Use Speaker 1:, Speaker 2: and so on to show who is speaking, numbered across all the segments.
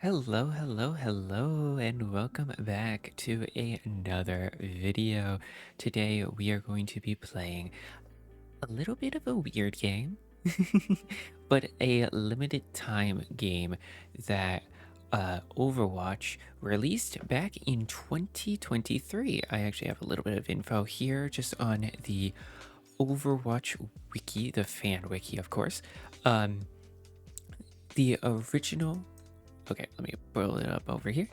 Speaker 1: Hello, and welcome back to another video. Today we are going to be playing a little bit of a weird game, but a limited time game that Overwatch released back in 2023. I actually have a little bit of info here just on the Overwatch wiki, the fan wiki, of course. Um, the original Okay, let me pull it up over here.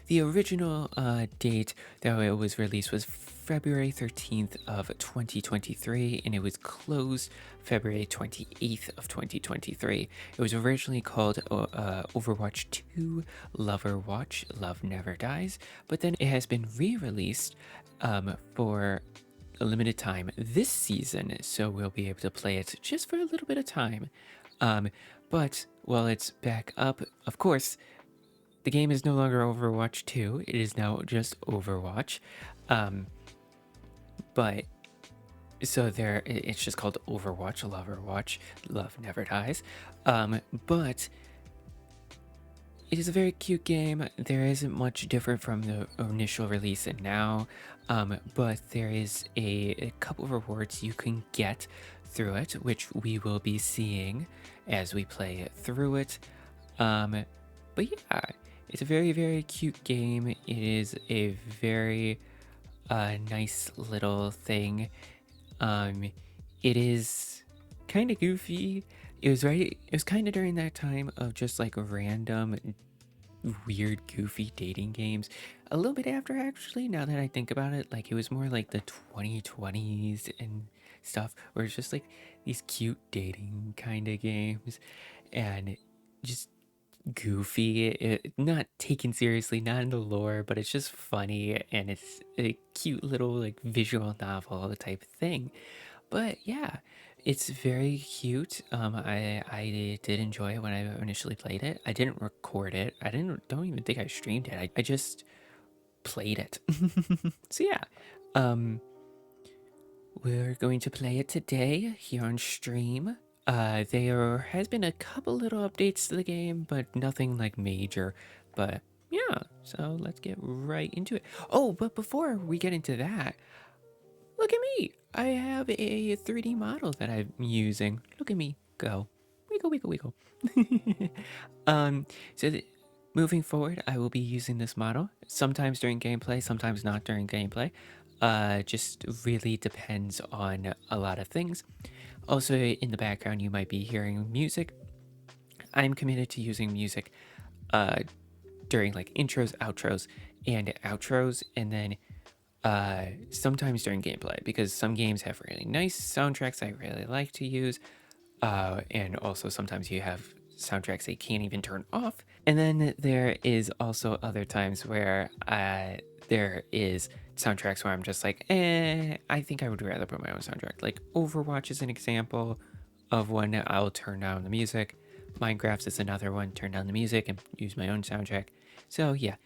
Speaker 1: The original date that it was released was February 13th of 2023, and it was closed February 28th of 2023. It was originally called Overwatch 2 Loverwatch, Love Never Dies, but then it has been re-released for a limited time this season, so we'll be able to play it just for a little bit of time. But while it's back up, of course, the game is no longer Overwatch 2. It is now just Overwatch. Um, but so it's just called Overwatch, Loverwatch, Love Never Dies. But it is a very cute game. There isn't much different from the initial release and now, but there is a couple of rewards you can get through it, which we will be seeing as we play through it. But yeah, it's a very cute game. It is a very nice little thing. It is kind of goofy. It was kind of during that time of just like random weird goofy dating games. A little bit after, actually, now that I think about it, like it was more like the 2020s and stuff where it's just like these cute dating kind of games and just goofy, not taken seriously, not in the lore, but it's just funny and it's a cute little like visual novel type thing. But yeah, it's very cute. I did enjoy it when I initially played it. I didn't record it. Don't even think I streamed it. I just played it. So yeah, um, we're going to play it today here on stream. There has been a couple little updates to the game, but nothing like major. But yeah, so let's get right into it. Oh, but before we get into that, look at me. I have a 3D model that I'm using. Look at me go. Wiggle. um, so moving forward, I will be using this model sometimes during gameplay, sometimes not during gameplay. Just really depends on a lot of things. Also, in the background, you might be hearing music. I'm committed to using music uh, during like intros, outros, and then sometimes during gameplay, because some games have really nice soundtracks I really like to use, and also sometimes you have soundtracks that you can't even turn off. And then there is also other times where there is soundtracks where I'm just like, I think I would rather put my own soundtrack. Like Overwatch is an example of one. I'll turn down the music. Minecraft is another one, turn down the music and use my own soundtrack. So yeah.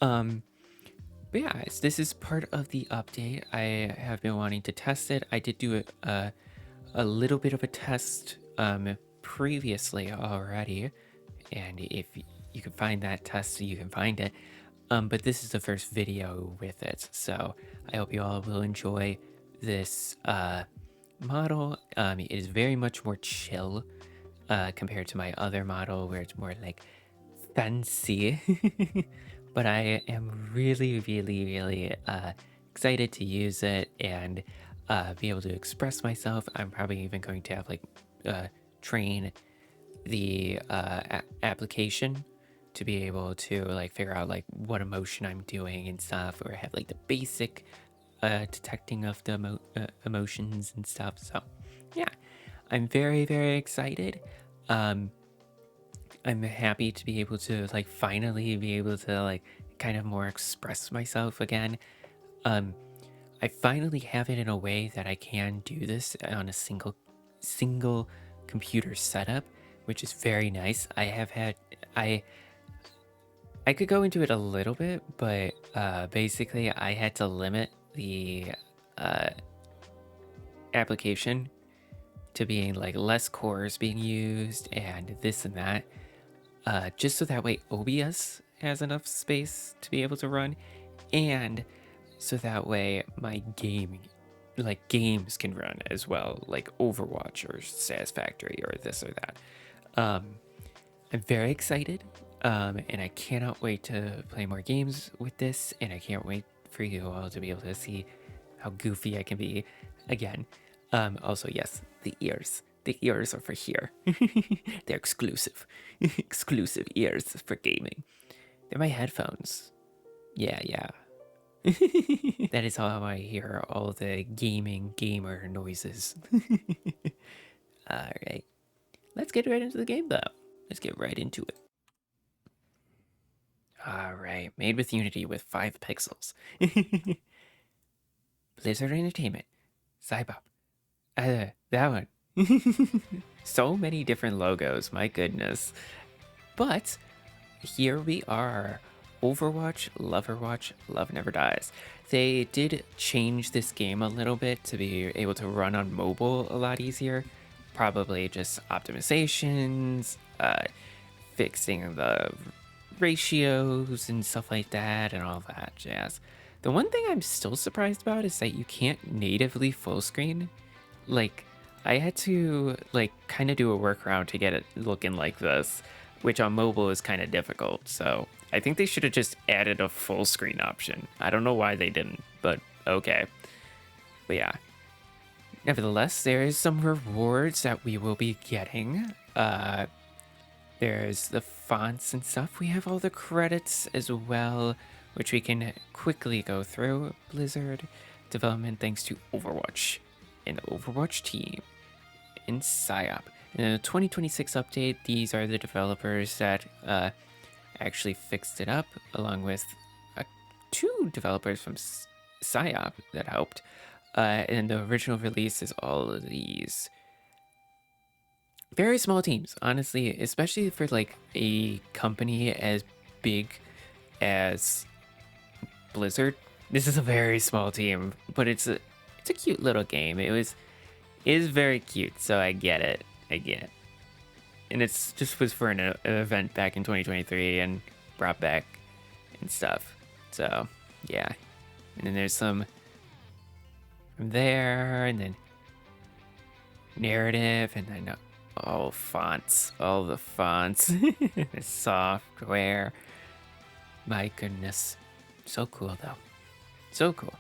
Speaker 1: But yeah, this is part of the update. I have been wanting to test it. I did do a little bit of a test previously already, and if you can find that test, you can find it. But this is the first video with it, so I hope you all will enjoy this model. It is very much more chill compared to my other model where it's more like fancy. But I am really excited to use it and be able to express myself. I'm probably even going to have like train the application to be able to like figure out like what emotion I'm doing and stuff, or have like the basic detecting of the emotions and stuff. So yeah, I'm very excited. Um, I'm happy to be able to like finally be able to like kind of more express myself again. Um, I finally have it in a way that I can do this on a single computer setup, which is very nice. I I could go into it a little bit, but basically I had to limit the uh, application to being like less cores being used and this and that. just so that way OBS has enough space to be able to run, and so that way my games can run as well, like Overwatch or Satisfactory or this or that. I'm very excited, and I cannot wait to play more games with this, and I can't wait for you all to be able to see how goofy I can be again. Also, yes, the ears. The ears are for here. They're exclusive. Exclusive ears for gaming. They're my headphones. Yeah, yeah. That is how I hear all the gamer noises. Alright. Let's get right into the game though. Let's get right into it. Alright, made with Unity with 5 pixels. Blizzard Entertainment. Cybop. That one. So many different logos, my goodness. But here we are. Overwatch, Loverwatch, Love Never Dies. They did change this game a little bit to be able to run on mobile a lot easier. Probably just optimizations, fixing the ratios and stuff like that and all that jazz. The one thing I'm still surprised about is that you can't natively full screen. Like, I had to kind of do a workaround to get it looking like this, which on mobile is kind of difficult. So I think they should have just added a full screen option. I don't know why they didn't, but okay. But yeah. Nevertheless, there is some rewards that we will be getting. There's the fonts and stuff. We have all the credits as well, which we can quickly go through. Blizzard development thanks to Overwatch, an Overwatch team, and PsyOp. In the 2026 update, these are the developers that actually fixed it up, along with 2 developers from PsyOp that helped. And the original release is all of these very small teams, honestly, especially for like a company as big as Blizzard. This is a very small team, but it's a cute little game. It is very cute, so I get it. And it's just was for an event back in 2023 and brought back and stuff. So yeah, and then there's some from there, and then narrative, and then all fonts, all the fonts, the software. My goodness, so cool though, so cool.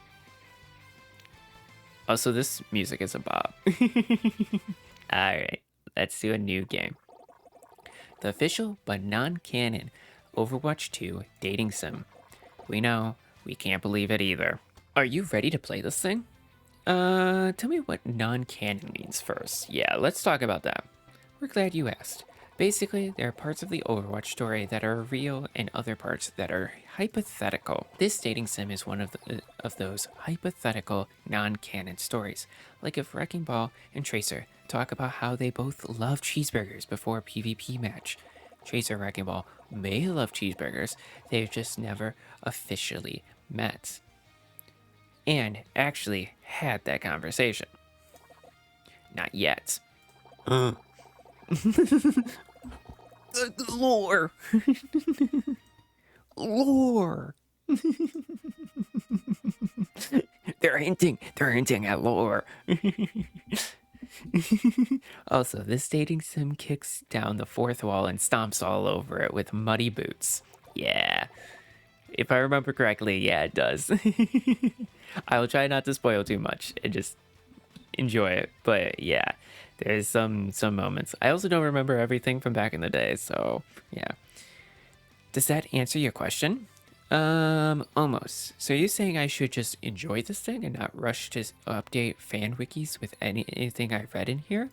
Speaker 1: Also, this music is a bop. Alright, let's do a new game. The official but non-canon Overwatch 2 dating sim. We know, we can't believe it either. Are you ready to play this thing? Tell me what non-canon means first. Yeah, let's talk about that. We're glad you asked. Basically, there are parts of the Overwatch story that are real and other parts that are hypothetical. This dating sim is one of those hypothetical, non-canon stories. Like if Wrecking Ball and Tracer talk about how they both love cheeseburgers before a PvP match. Tracer and Wrecking Ball may love cheeseburgers, they've just never officially met. And actually had that conversation. Not yet. Lore. Lore. They're hinting at lore. Also, this dating sim kicks down the 4th wall and stomps all over it with muddy boots. Yeah. If I remember correctly, yeah, it does. I will try not to spoil too much and just enjoy it. But yeah, there's some moments. I also don't remember everything from back in the day, so yeah. Does that answer your question? Almost. So you're saying I should just enjoy this thing and not rush to update fan wikis with anything I read in here?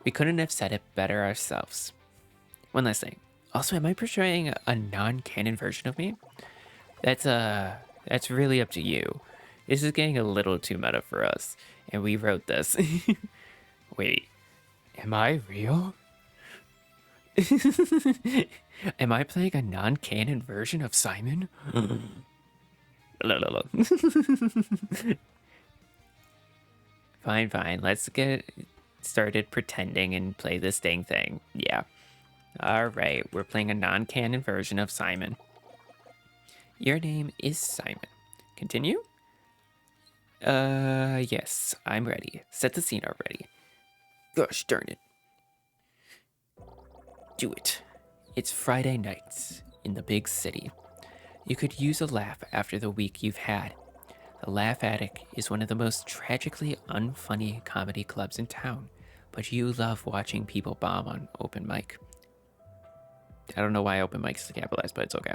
Speaker 1: We couldn't have said it better ourselves. One last thing. Also, am I portraying a non-canon version of me? That's really up to you. This is getting a little too meta for us, and we wrote this. Wait, am I real? Am I playing a non-canon version of Simon? Fine. Let's get started pretending and play this dang thing. Yeah. All right, we're playing a non-canon version of Simon. Your name is Simon. Continue? Yes, I'm ready. Set the scene already. Gosh darn it. Do it. It's Friday nights in the big city. You could use a laugh after the week you've had. The Laugh Attic is one of the most tragically unfunny comedy clubs in town, but you love watching people bomb on open mic. I don't know why open mic is capitalized, but it's okay.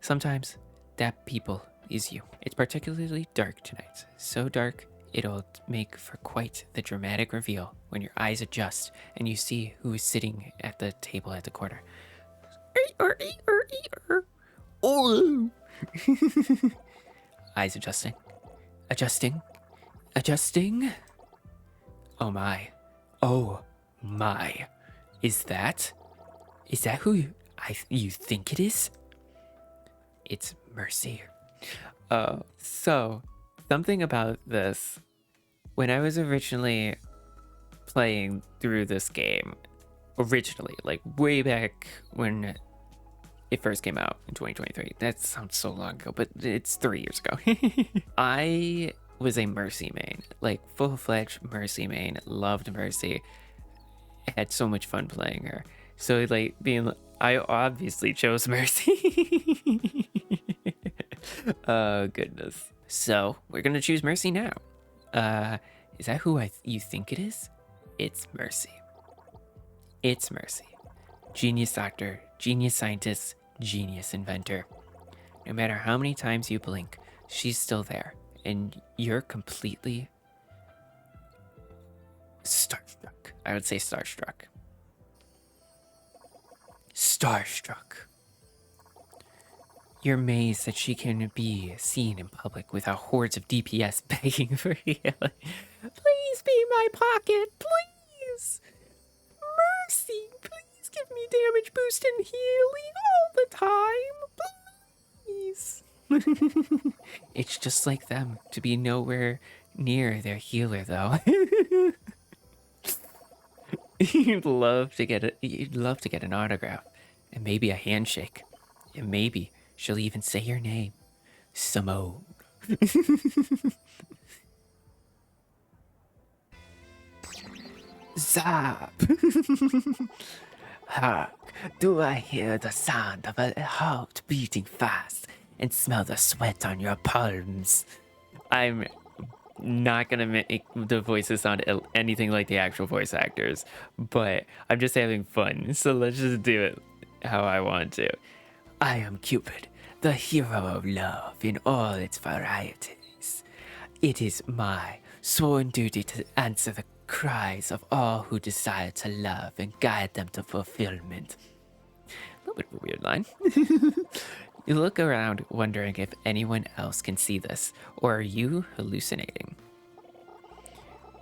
Speaker 1: Sometimes that people is you. It's particularly dark tonight. So dark, it'll make for quite the dramatic reveal when your eyes adjust and you see who is sitting at the table at the corner. Oh! Eyes adjusting. Adjusting. Oh my. Oh my. Is that who you think it is? It's Mercy. So something about this. When I was originally playing through this game, like way back when it first came out in 2023. That sounds so long ago, but it's 3 years ago. I was a Mercy main, like full-fledged Mercy main. Loved Mercy. Had so much fun playing her. So like I obviously chose Mercy. Oh goodness. So we're gonna choose Mercy now. Is that who you think it is? It's Mercy. It's Mercy. Genius doctor, genius scientist, genius inventor. No matter how many times you blink, she's still there, and you're completely starstruck. I would say starstruck. Starstruck. You're amazed that she can be seen in public without hordes of DPS begging for healing. Please be my pocket, please! Mercy, please give me damage boost and healing all the time, please. It's just like them to be nowhere near their healer, though. You'd love to get an autograph, and maybe a handshake, and maybe she'll even say your name, Simone. Zap! Hark, do I hear the sound of a heart beating fast and smell the sweat on your palms? I'm not gonna make the voices sound anything like the actual voice actors, but I'm just having fun, so let's just do it how I want to. I am Cupid, the hero of love in all its varieties. It is my sworn duty to answer the cries of all who desire to love and guide them to fulfillment. A little bit of a weird line. You look around wondering if anyone else can see this, or are you hallucinating?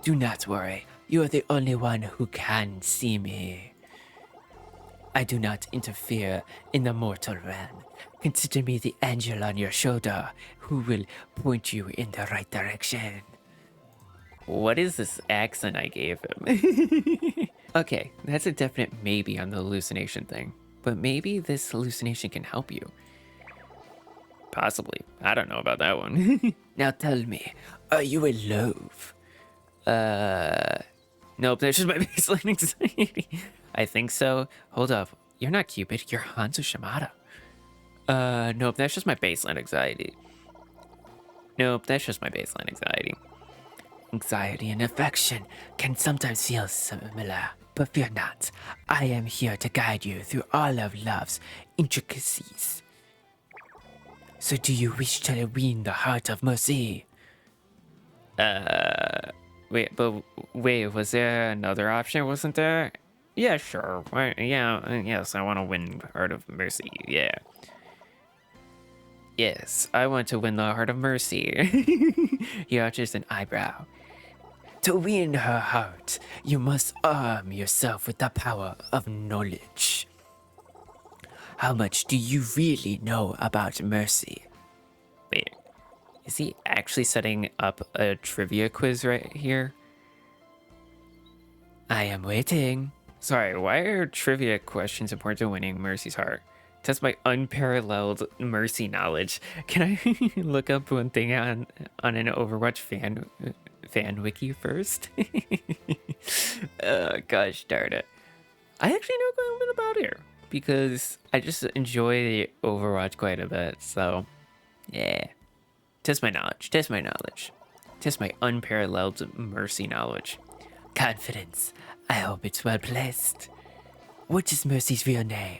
Speaker 1: Do not worry, you are the only one who can see me. I do not interfere in the mortal realm. Consider me the angel on your shoulder who will point you in the right direction. What is this accent I gave him? Okay, that's a definite maybe on the hallucination thing, but maybe this hallucination can help you. Possibly. I don't know about that one. Now tell me, are you in love? Nope, that's just my baseline anxiety. I think so. Hold up. You're not Cupid, you're Hanzo Shimada. Nope, that's just my baseline anxiety. Nope, that's just my baseline anxiety. Anxiety and affection can sometimes feel similar, but fear not. I am here to guide you through all of love's intricacies. So do you wish to win the heart of Mercy? Wait, was there another option, wasn't there? Yeah, sure. Yes, I want to win Heart of Mercy, yeah. Yes, I want to win the Heart of Mercy. He arches an eyebrow. To win her heart, you must arm yourself with the power of knowledge. How much do you really know about Mercy? Wait, is he actually setting up a trivia quiz right here? I am waiting. Sorry, why are trivia questions important to winning Mercy's heart? Test my unparalleled Mercy knowledge. Can I look up one thing on an Overwatch fan wiki first? Gosh darn it. I actually know quite a bit about here because I just enjoy Overwatch quite a bit. So, yeah. Test my knowledge. Test my knowledge. Test my unparalleled Mercy knowledge. Confidence. I hope it's well placed. What is Mercy's real name?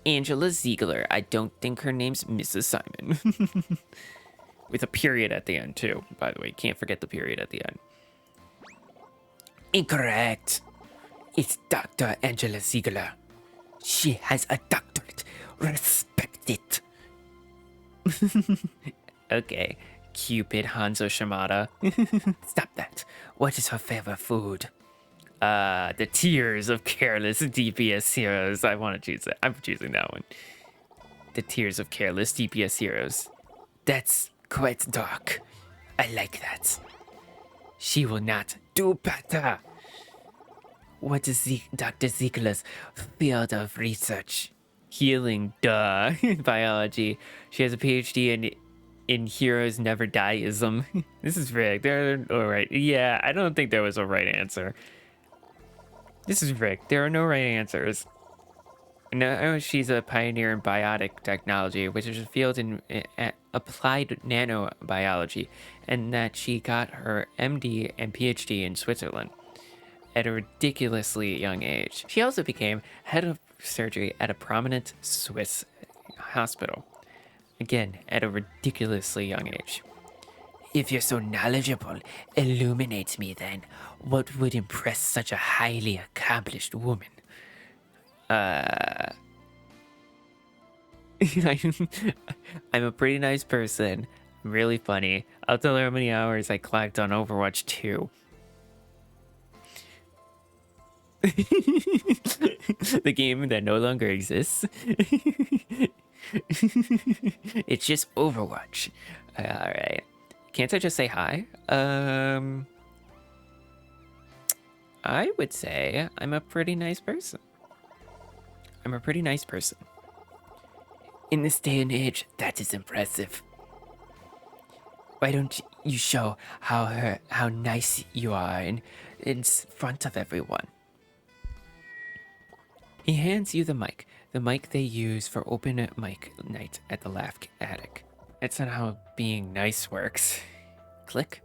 Speaker 1: Angela Ziegler. I don't think her name's Mrs. Simon. With a period at the end, too. By the way, can't forget the period at the end. Incorrect. It's Dr. Angela Ziegler. She has a doctorate. Respect it. Okay. Cupid Hanzo Shimada. Stop that. What is her favorite food? The Tears of Careless DPS Heroes. I want to choose it. I'm choosing that one. The Tears of Careless DPS Heroes. That's quite dark. I like that. She will not do better. What is Dr. Ziegler's field of research? Healing, duh. Biology. She has a PhD in Heroes Never Dieism. This is rigged. They're alright. Yeah, I don't think there was a right answer. This is rigged. There are no right answers. No, she's a pioneer in biotic technology, which is a field in applied nanobiology, and that she got her MD and PhD in Switzerland at a ridiculously young age. She also became head of surgery at a prominent Swiss hospital. Again, at a ridiculously young age. If you're so knowledgeable, illuminate me then. What would impress such a highly accomplished woman? I'm a pretty nice person. I'm really funny. I'll tell her how many hours I clocked on Overwatch 2. The game that no longer exists. It's just Overwatch. Alright. Can't I just say hi? I would say I'm a pretty nice person. I'm a pretty nice person. In this day and age, that is impressive. Why don't you show how nice you are in front of everyone? He hands you the mic they use for open mic night at the Laugh Attic. That's not how being nice works. Click.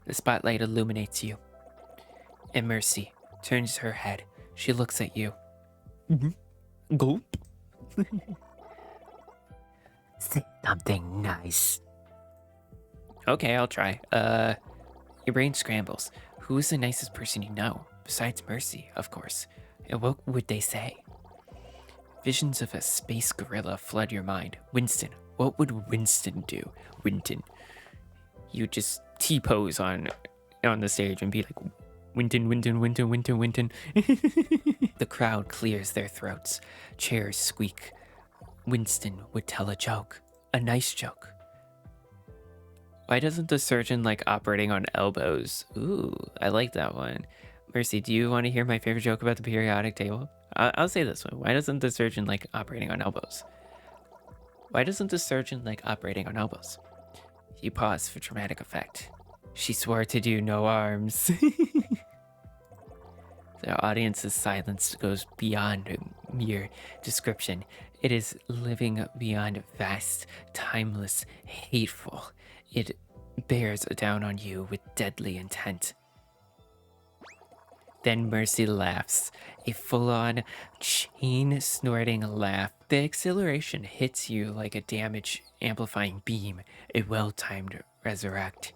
Speaker 1: The spotlight illuminates you. And Mercy turns her head. She looks at you. Gulp. Say something nice. Okay, I'll try. Your brain scrambles. Who is the nicest person you know? Besides Mercy, of course. And what would they say? Visions of a space gorilla flood your mind. Winston. What would Winston do? Winton. You just T-pose on the stage and be like, Winton, Winton, Winton, Winton, Winton. The crowd clears their throats. Chairs squeak. Winston would tell a joke. A nice joke. Why doesn't the surgeon like operating on elbows? Ooh, I like that one. Mercy, do you want to hear my favorite joke about the periodic table? I'll say this one. Why doesn't the surgeon like operating on elbows? Why doesn't the surgeon like operating on elbows? You pause for dramatic effect. She swore to do no arms. The audience's silence goes beyond mere description. It is living beyond vast, timeless, hateful. It bears down on you with deadly intent. Then Mercy laughs, a full-on, chain-snorting laugh. The exhilaration hits you like a damage-amplifying beam, a well-timed resurrect.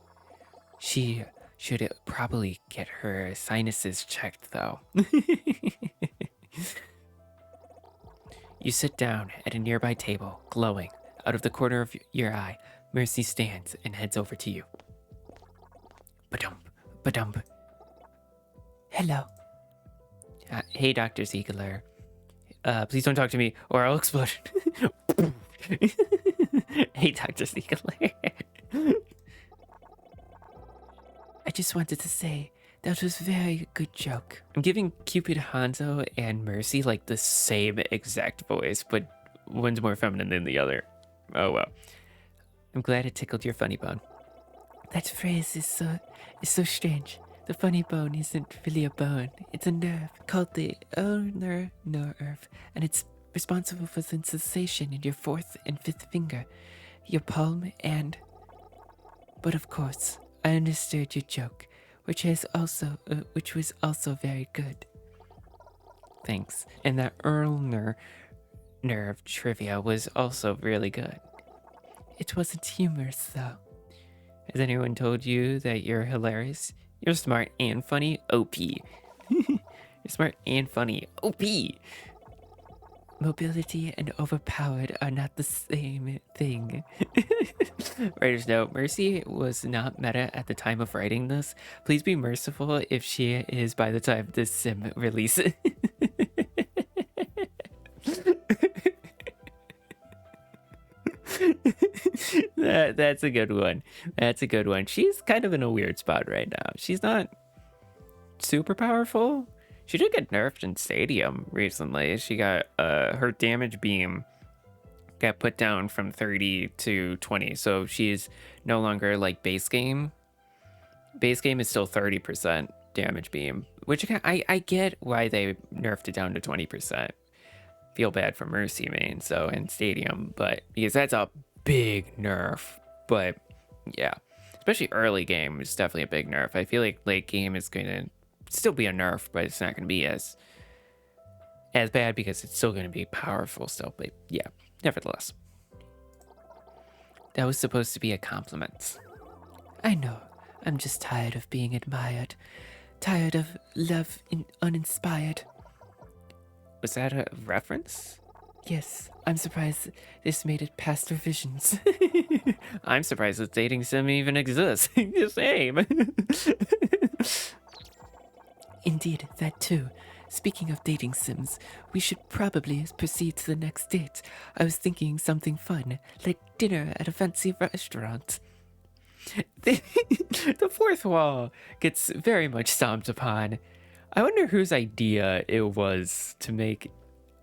Speaker 1: She should probably get her sinuses checked, though. You sit down at a nearby table, glowing. Out of the corner of your eye, Mercy stands and heads over to you. Ba-dump, ba-dump. Hello. Hey, Dr. Ziegler. Please don't talk to me or I'll explode. Hey, Dr. Ziegler. I just wanted to say That was very good joke. I'm giving Cupid, Hanzo, and Mercy like the same exact voice, but one's more feminine than the other. Oh well. I'm glad it tickled your funny bone. That phrase is so strange. The funny bone isn't really a bone. It's a nerve called the ulnar nerve, and it's responsible for the sensation in your fourth and fifth finger, your palm, and... But of course, I understood your joke, which was also very good. Thanks. And that ulnar nerve trivia was also really good. It wasn't humorous, though. Has anyone told you that you're hilarious? You're smart and funny, OP. You're smart and funny, OP. Mobility and overpowered are not the same thing. Writer's note, Mercy was not meta at the time of writing this. Please be merciful if she is by the time this sim releases. That's a good one. That's a good one. She's kind of in a weird spot right now. She's not super powerful. She did get nerfed in Stadium recently. She got her damage beam got put down from 30 to 20. So she's no longer like base game. Base game is still 30% damage beam, which I get why they nerfed it down to 20%. Feel bad for Mercy main, so in Stadium, but because that's a big nerf. But yeah, especially early game is definitely a big nerf. I feel like late game is going to still be a nerf, but it's not going to be as bad because it's still going to be powerful still. But yeah, nevertheless, that was supposed to be a compliment. I know. I'm just tired of being admired. Tired of love uninspired. Was that a reference? Yes, I'm surprised this made it past revisions. I'm surprised that dating sim even exists. Same. Indeed, that too. Speaking of dating sims, we should probably proceed to the next date. I was thinking something fun, like dinner at a fancy restaurant. The fourth wall gets very much stomped upon. I wonder whose idea it was to make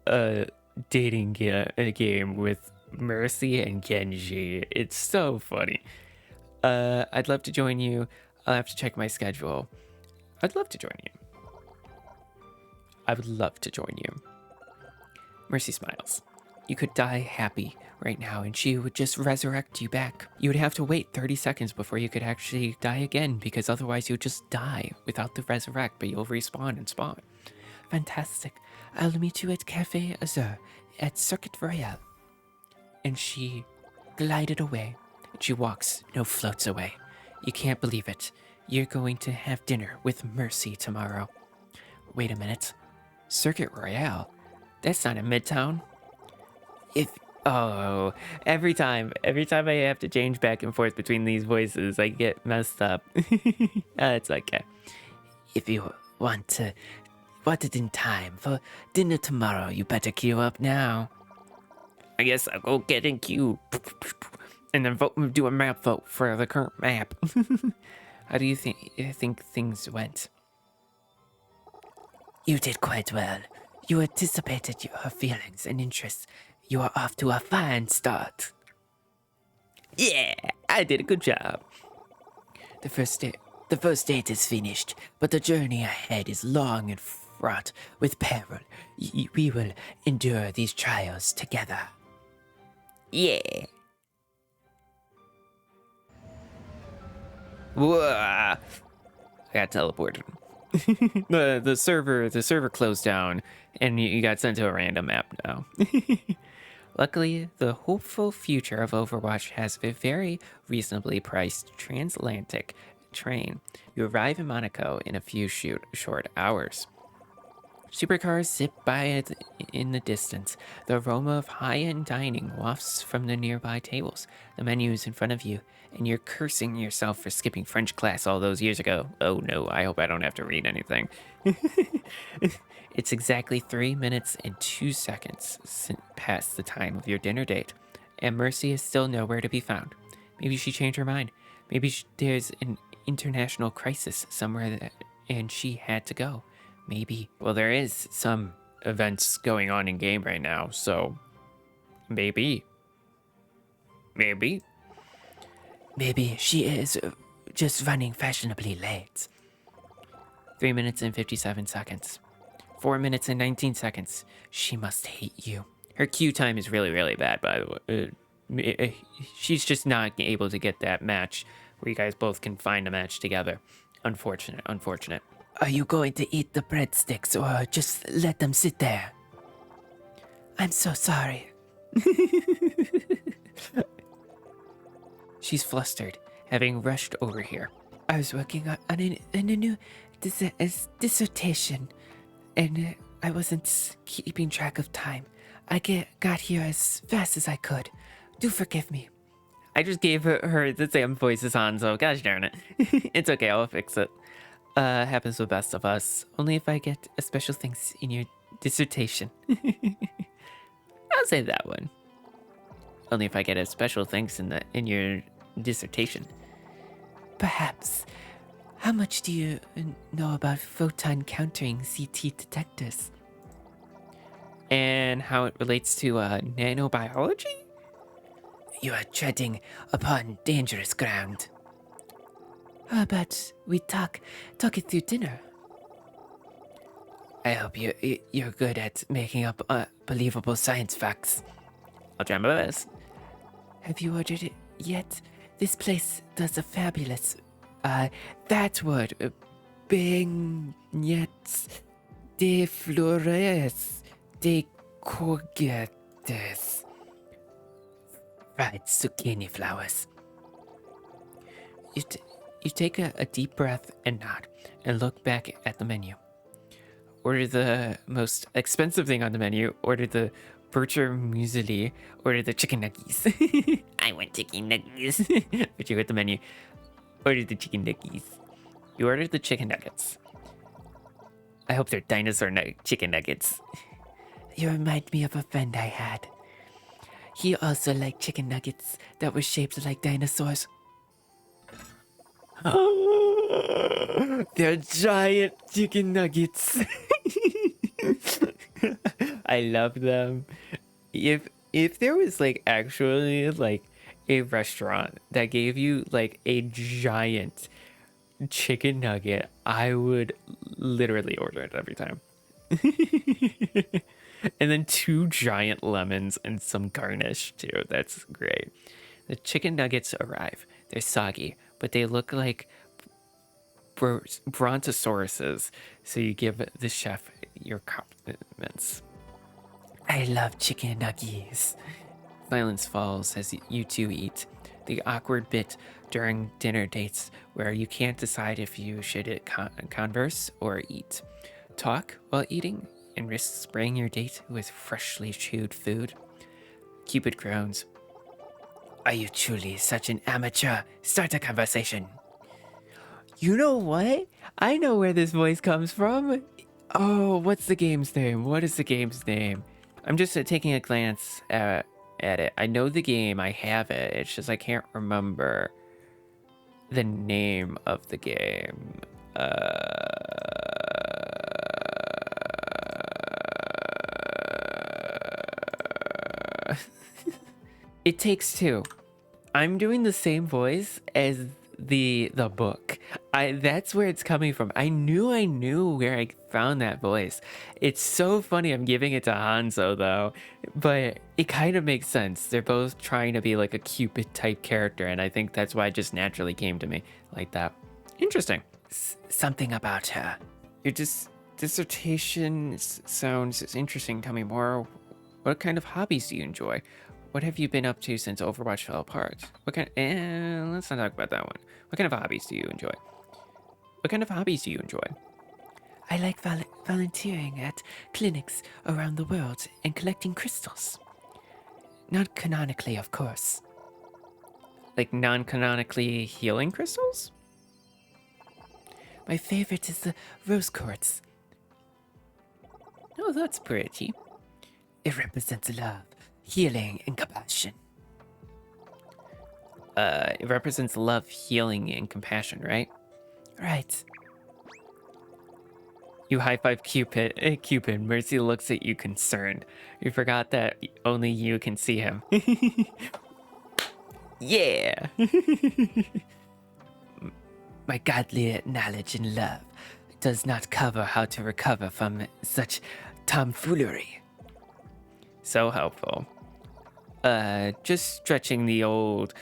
Speaker 1: a dating game with Mercy and Genji. It's so funny. I'd love to join you. I'll have to check my schedule. I'd love to join you. I would love to join you. Mercy smiles. You could die happy right now and she would just resurrect you back. You would have to wait 30 seconds before you could actually die again because otherwise you'd just die without the resurrect, but you'll respawn and spawn. Fantastic. I'll meet you at Cafe Azur at Circuit Royale. And she glided away. She walks, no floats away. You can't believe it. You're going to have dinner with Mercy tomorrow. Wait a minute. Circuit Royale? That's not in Midtown. Every time I have to change back and forth between these voices, I get messed up. It's okay. If you want it in time for dinner tomorrow, you better queue up now. I guess I'll go get in queue. And then do a map vote for the current map. How do you think things went? You did quite well. You anticipated her feelings and interests. You are off to a fine start. Yeah, I did a good job. The first date is finished, but the journey ahead is long and fraught with peril. We will endure these trials together. Yeah. Whoa. I got teleported. the server closed down and you got sent to a random map now. Luckily, the hopeful future of Overwatch has a very reasonably priced transatlantic train. You arrive in Monaco in a few short hours. Supercars zip by in the distance. The aroma of high-end dining wafts from the nearby tables. The menu is in front of you, and you're cursing yourself for skipping French class all those years ago. Oh no, I hope I don't have to read anything. It's exactly 3 minutes and 2 seconds past the time of your dinner date, and Mercy is still nowhere to be found. Maybe she changed her mind. Maybe there's an international crisis somewhere and she had to go. Maybe. Well, there is some events going on in game right now, so maybe. Maybe. Maybe she is just running fashionably late. 3 minutes and 57 seconds. 4 minutes and 19 seconds. She must hate you. Her queue time is really, really bad, by the way. She's just not able to get that match where you guys both can find a match together. Unfortunate, unfortunate. Are you going to eat the breadsticks or just let them sit there? I'm so sorry. She's flustered, having rushed over here. I was working on a new dissertation, and I wasn't keeping track of time. I got here as fast as I could. Do forgive me. I just gave her the same voice as Hanzo. Gosh darn it. It's okay, I'll fix it. Happens to the best of us. Only if I get a special thanks in your dissertation. I'll say that one. Only if I get a special thanks in your dissertation. Perhaps. How much do you know about photon countering CT detectors? And how it relates to nanobiology? You are treading upon dangerous ground. How about we talk it through dinner? I hope you're good at making up believable science facts. I'll try my best. Have you ordered it yet? This place does a fabulous, that word, beignets de flores de courgettes. Fried zucchini flowers. You take a deep breath and nod, and look back at the menu. Order the most expensive thing on the menu. Order the Bircher muesli. Order the chicken nuggies. I want chicken nuggies. But you get the menu. Order the chicken nuggies. You order the chicken nuggets. I hope they're dinosaur chicken nuggets. You remind me of a friend I had. He also liked chicken nuggets that were shaped like dinosaurs. They're giant chicken nuggets. I love them. If there was like actually like a restaurant that gave you like a giant chicken nugget, I would literally order it every time. And then 2 giant lemons and some garnish too. That's great. The chicken nuggets arrive. They're soggy, but they look like brontosauruses. So you give the chef your compliments. I love chicken nuggets. Silence falls as you two eat. The awkward bit during dinner dates where you can't decide if you should converse or eat. Talk while eating and risk spraying your date with freshly chewed food. Cupid groans. Are you truly such an amateur? Start a conversation. You know what? I know where this voice comes from. Oh, what's the game's name? What is the game's name? I'm just taking a glance at it. I know the game. I have it. It's just I can't remember the name of the game. It Takes Two. I'm doing the same voice as the book. That's where it's coming from. I knew where I found that voice. It's so funny I'm giving it to Hanzo though, but it kind of makes sense. They're both trying to be like a Cupid type character, and I think that's why it just naturally came to me like that. Interesting. Something about her. Your dissertation sounds interesting. Tell me more. What kind of hobbies do you enjoy? What have you been up to since Overwatch fell apart? What kind? Let's not talk about that one. What kind of hobbies do you enjoy? What kind of hobbies do you enjoy? I like volunteering at clinics around the world and collecting crystals. Not canonically, of course. Like non-canonically healing crystals? My favorite is the rose quartz. Oh, that's pretty. It represents love, healing, and compassion. It represents love, healing, and compassion, right? Right. You high five Cupid. Cupid. Mercy looks at you concerned. You forgot that only you can see him. Yeah. My godly knowledge and love does not cover how to recover from such tomfoolery. So helpful. Just stretching the old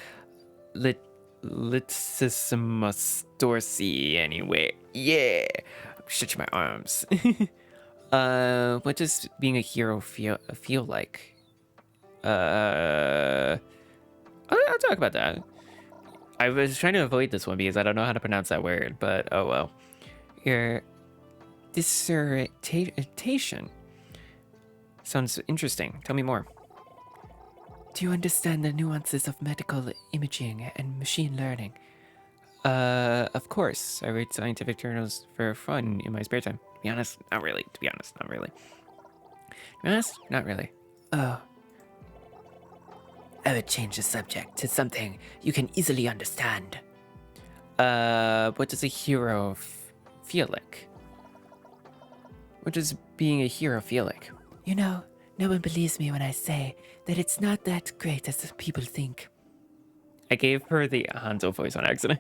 Speaker 1: litissimus dorsi anyway. Yeah. Stretch my arms. What does being a hero feel like? I'll talk about that. I was trying to avoid this one because I don't know how to pronounce that word, but oh well. Your dissertation sounds interesting. Tell me more. Do you understand the nuances of medical imaging and machine learning? Of course. I read scientific journals for fun in my spare time. To be honest, not really. To be honest, not really. Not really. Oh. I would change the subject to something you can easily understand. What does a hero feel like? What does being a hero feel like? You know, no one believes me when I say that it's not that great as people think. I gave her the Hanzo voice on accident.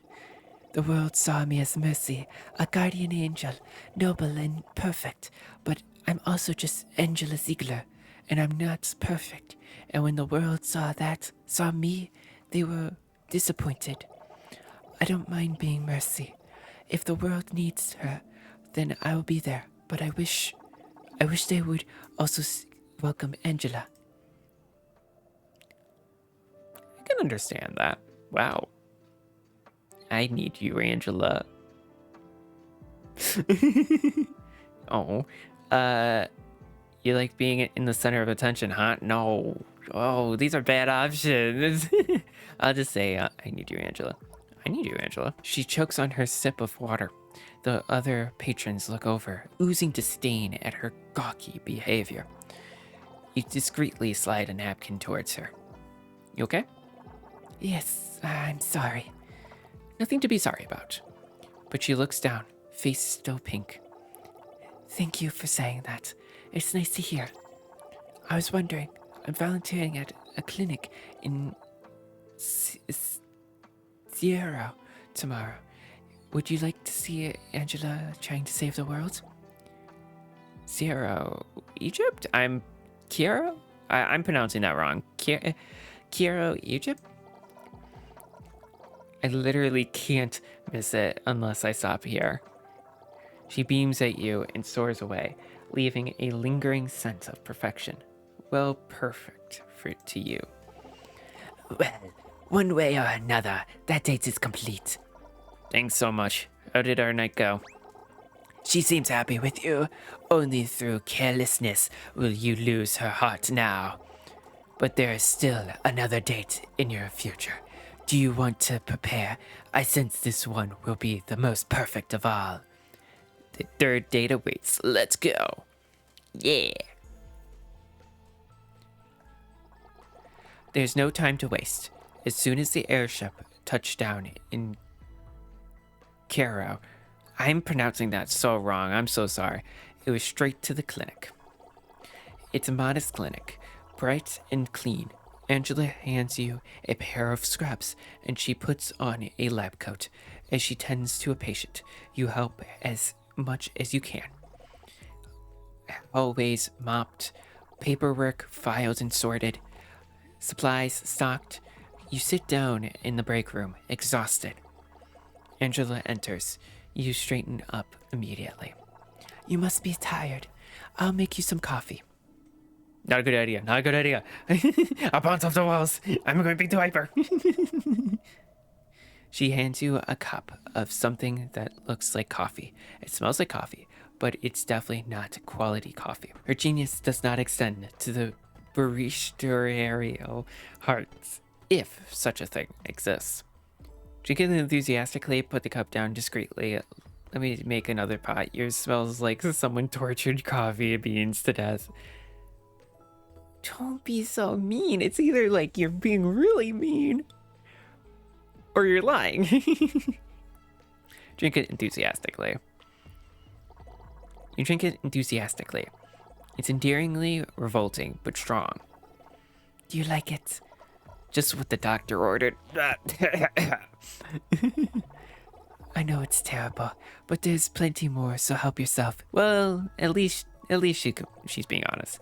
Speaker 1: The world saw me as Mercy, a guardian angel, noble and perfect, but I'm also just Angela Ziegler, and I'm not perfect. And when the world saw me, they were disappointed. I don't mind being Mercy. If the world needs her, then I will be there. But I wish they would also welcome Angela. I can understand that. Wow. I need you, Angela. Oh. You like being in the center of attention, huh? No. Oh, these are bad options. I'll just say, I need you, Angela. I need you, Angela. She chokes on her sip of water. The other patrons look over, oozing disdain at her gawky behavior. You discreetly slide a napkin towards her. You okay? Yes, I'm sorry. Nothing to be sorry about. But she looks down, face still pink. Thank you for saying that. It's nice to hear. I was wondering, I'm volunteering at a clinic in Sierra tomorrow. Would you like to see Angela trying to save the world? Sierra, Egypt? I'm Kiero? I'm pronouncing that wrong. Kiero, Egypt? I literally can't miss it unless I stop here. She beams at you and soars away, leaving a lingering sense of perfection. Well, perfect to you. Well, one way or another, that date is complete. Thanks so much. How did our night go? She seems happy with you. Only through carelessness will you lose her heart now. But there is still another date in your future. Do you want to prepare? I sense this one will be the most perfect of all. The third date awaits. Let's go. Yeah. There's no time to waste. As soon as the airship touched down in Cairo, I'm pronouncing that so wrong. I'm so sorry. It was straight to the clinic. It's a modest clinic, bright and clean. Angela hands you a pair of scrubs, and she puts on a lab coat. As she tends to a patient, you help as much as you can. Hallways mopped, paperwork filed and sorted, supplies stocked. You sit down in the break room, exhausted. Angela enters. You straighten up immediately. You must be tired. I'll make you some coffee. Not a good idea. Not a good idea. I'll bounce off the walls. I'm going to be too hyper. She hands you a cup of something that looks like coffee. It smells like coffee, but it's definitely not quality coffee. Her genius does not extend to the barristerial hearts, if such a thing exists. Drink it enthusiastically, put the cup down discreetly. Let me make another pot. Yours smells like someone tortured coffee beans to death. Don't be so mean. It's either like you're being really mean or you're lying. Drink it enthusiastically. You drink it enthusiastically. It's endearingly revolting, but strong. Do you like it? Just what the doctor ordered. I know it's terrible, but there's plenty more, so help yourself. Well, at least she's being honest.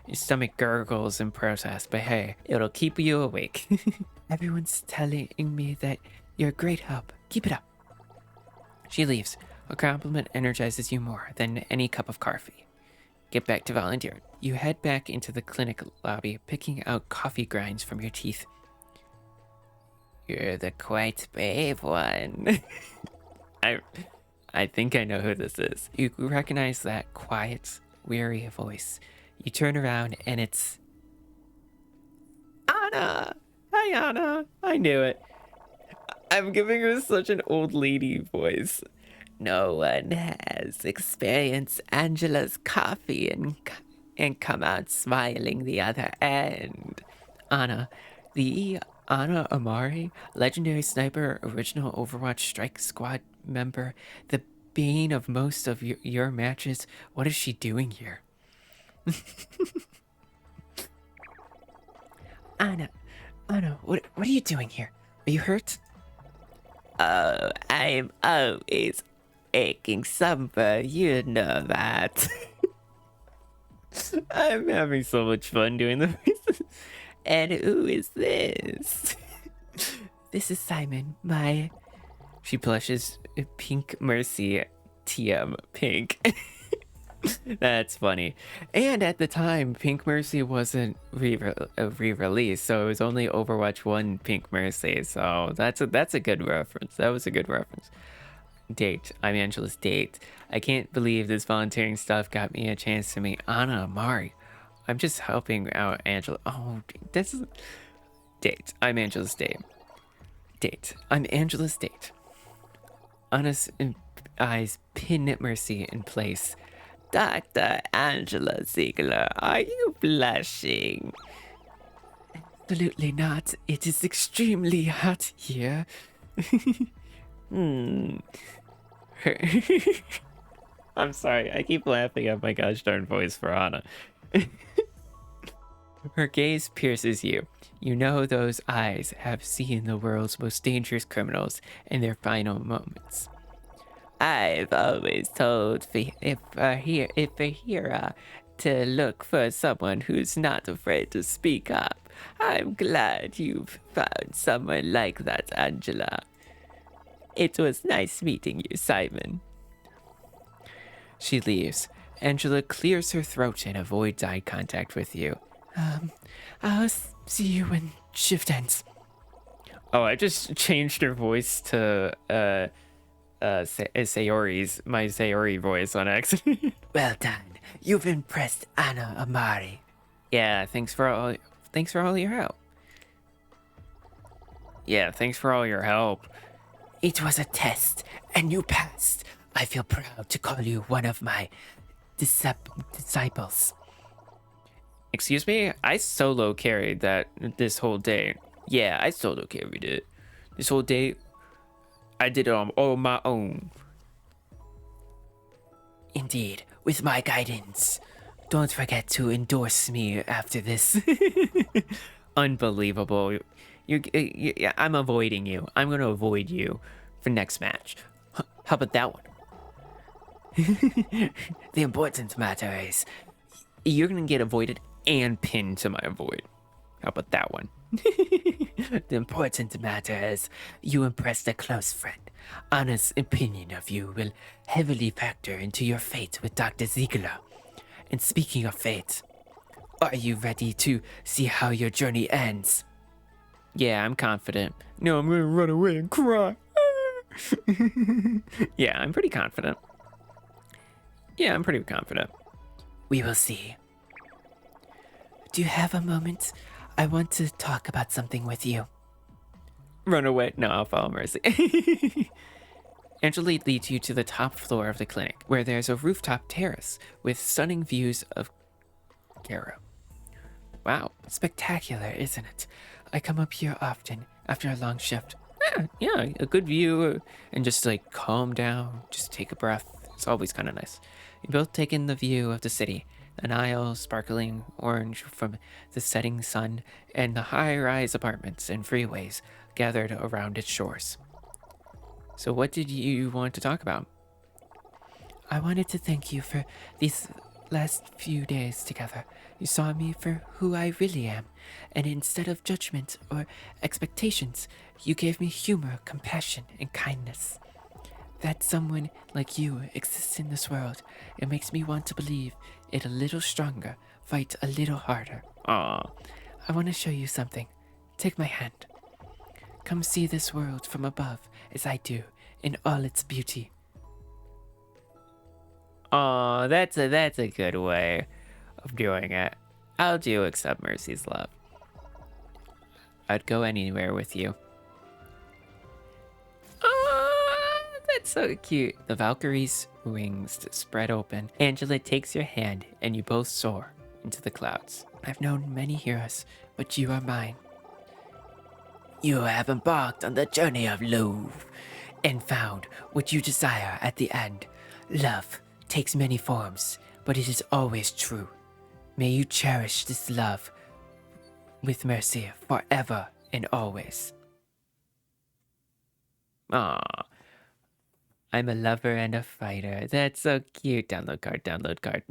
Speaker 1: Your stomach gurgles in protest, but hey, it'll keep you awake. Everyone's telling me that you're a great help. Keep it up. She leaves. A compliment energizes you more than any cup of coffee. Get back to volunteering. You head back into the clinic lobby, picking out coffee grinds from your teeth. You're the quite brave one. I think I know who this is. You recognize that quiet, weary voice. You turn around and it's Anna. Hi, Anna. I knew it. I'm giving her such an old lady voice. No one has experienced Angela's coffee and come out smiling the other end. Anna, the Anna Amari, legendary sniper, original Overwatch Strike Squad member, the bane of most of your matches. What is she doing here? Anna, what are you doing here? Are you hurt? Oh, I'm always aching somewhere, you know that. I'm having so much fun doing the voices. And who is this? This is Simon, She blushes pink Mercy TM pink. That's funny. And at the time, Pink Mercy wasn't re-released, so it was only Overwatch 1 Pink Mercy. So that's a good reference. That was a good reference. Date. I'm Angela's date. I can't believe this volunteering stuff got me a chance to meet Anna Amari. I'm just helping out Angela. Oh, this is... Date. I'm Angela's date. Date. I'm Angela's date. Anna's eyes pin Mercy in place. Dr. Angela Ziegler, are you blushing? Absolutely not. It is extremely hot here. I'm sorry, I keep laughing at my gosh darn voice for Anna. Her gaze pierces you. You know those eyes have seen the world's most dangerous criminals in their final moments. I've always told if a hero to look for someone who's not afraid to speak up. I'm glad you've found someone like that, Angela. It was nice meeting you, Simon. She leaves. Angela clears her throat and avoids eye contact with you. I'll see you when shift ends. Oh, I just changed her voice to, Sayori's, my Sayori voice on accident. Well done. You've impressed Anna Amari. Yeah, thanks for all your help. Yeah, thanks for all your help. It was a test, and you passed. I feel proud to call you one of my disciples. Excuse me? I solo carried that this whole day. Yeah, I solo carried it. This whole day, I did it on my own. Indeed, with my guidance. Don't forget to endorse me after this. Unbelievable. I'm avoiding you. I'm going to avoid you for next match. How about that one? The important matter is you're going to get avoided and pinned to my avoid. How about that one? The important matter is you impressed a close friend. Anna's opinion of you will heavily factor into your fate with Dr. Ziegler. And speaking of fate, are you ready to see how your journey ends? Yeah, I'm confident. No, I'm gonna run away and cry. Yeah, I'm pretty confident. Yeah, I'm pretty confident. We will see. Do you have a moment? I want to talk about something with you. Run away. No, I'll follow Mercy. Angela leads you to the top floor of the clinic, where there's a rooftop terrace with stunning views of Garrow. Wow, spectacular, isn't it? I come up here often after a long shift. Yeah, a good view and just like calm down, just take a breath. It's always kind of nice. You both take in the view of the city, the Nile sparkling orange from the setting sun, and the high-rise apartments and freeways gathered around its shores. So what did you want to talk about? I wanted to thank you for these last few days together. You saw me for who I really am, and instead of judgment or expectations, you gave me humor, compassion, and kindness. That someone like you exists in this world, it makes me want to believe it a little stronger, fight a little harder. Aw. I want to show you something. Take my hand. Come see this world from above, as I do, in all its beauty. Oh, that's a good way of doing it. I'll do accept Mercy's love. I'd go anywhere with you. Oh, that's so cute. The Valkyrie's wings spread open. Angela takes your hand and you both soar into the clouds. I've known many heroes, but you are mine. You have embarked on the journey of love and found what you desire at the end. Love takes many forms, but it is always true. May you cherish this love with Mercy forever and always. Aww. I'm a lover and a fighter. That's so cute. Download card, download card.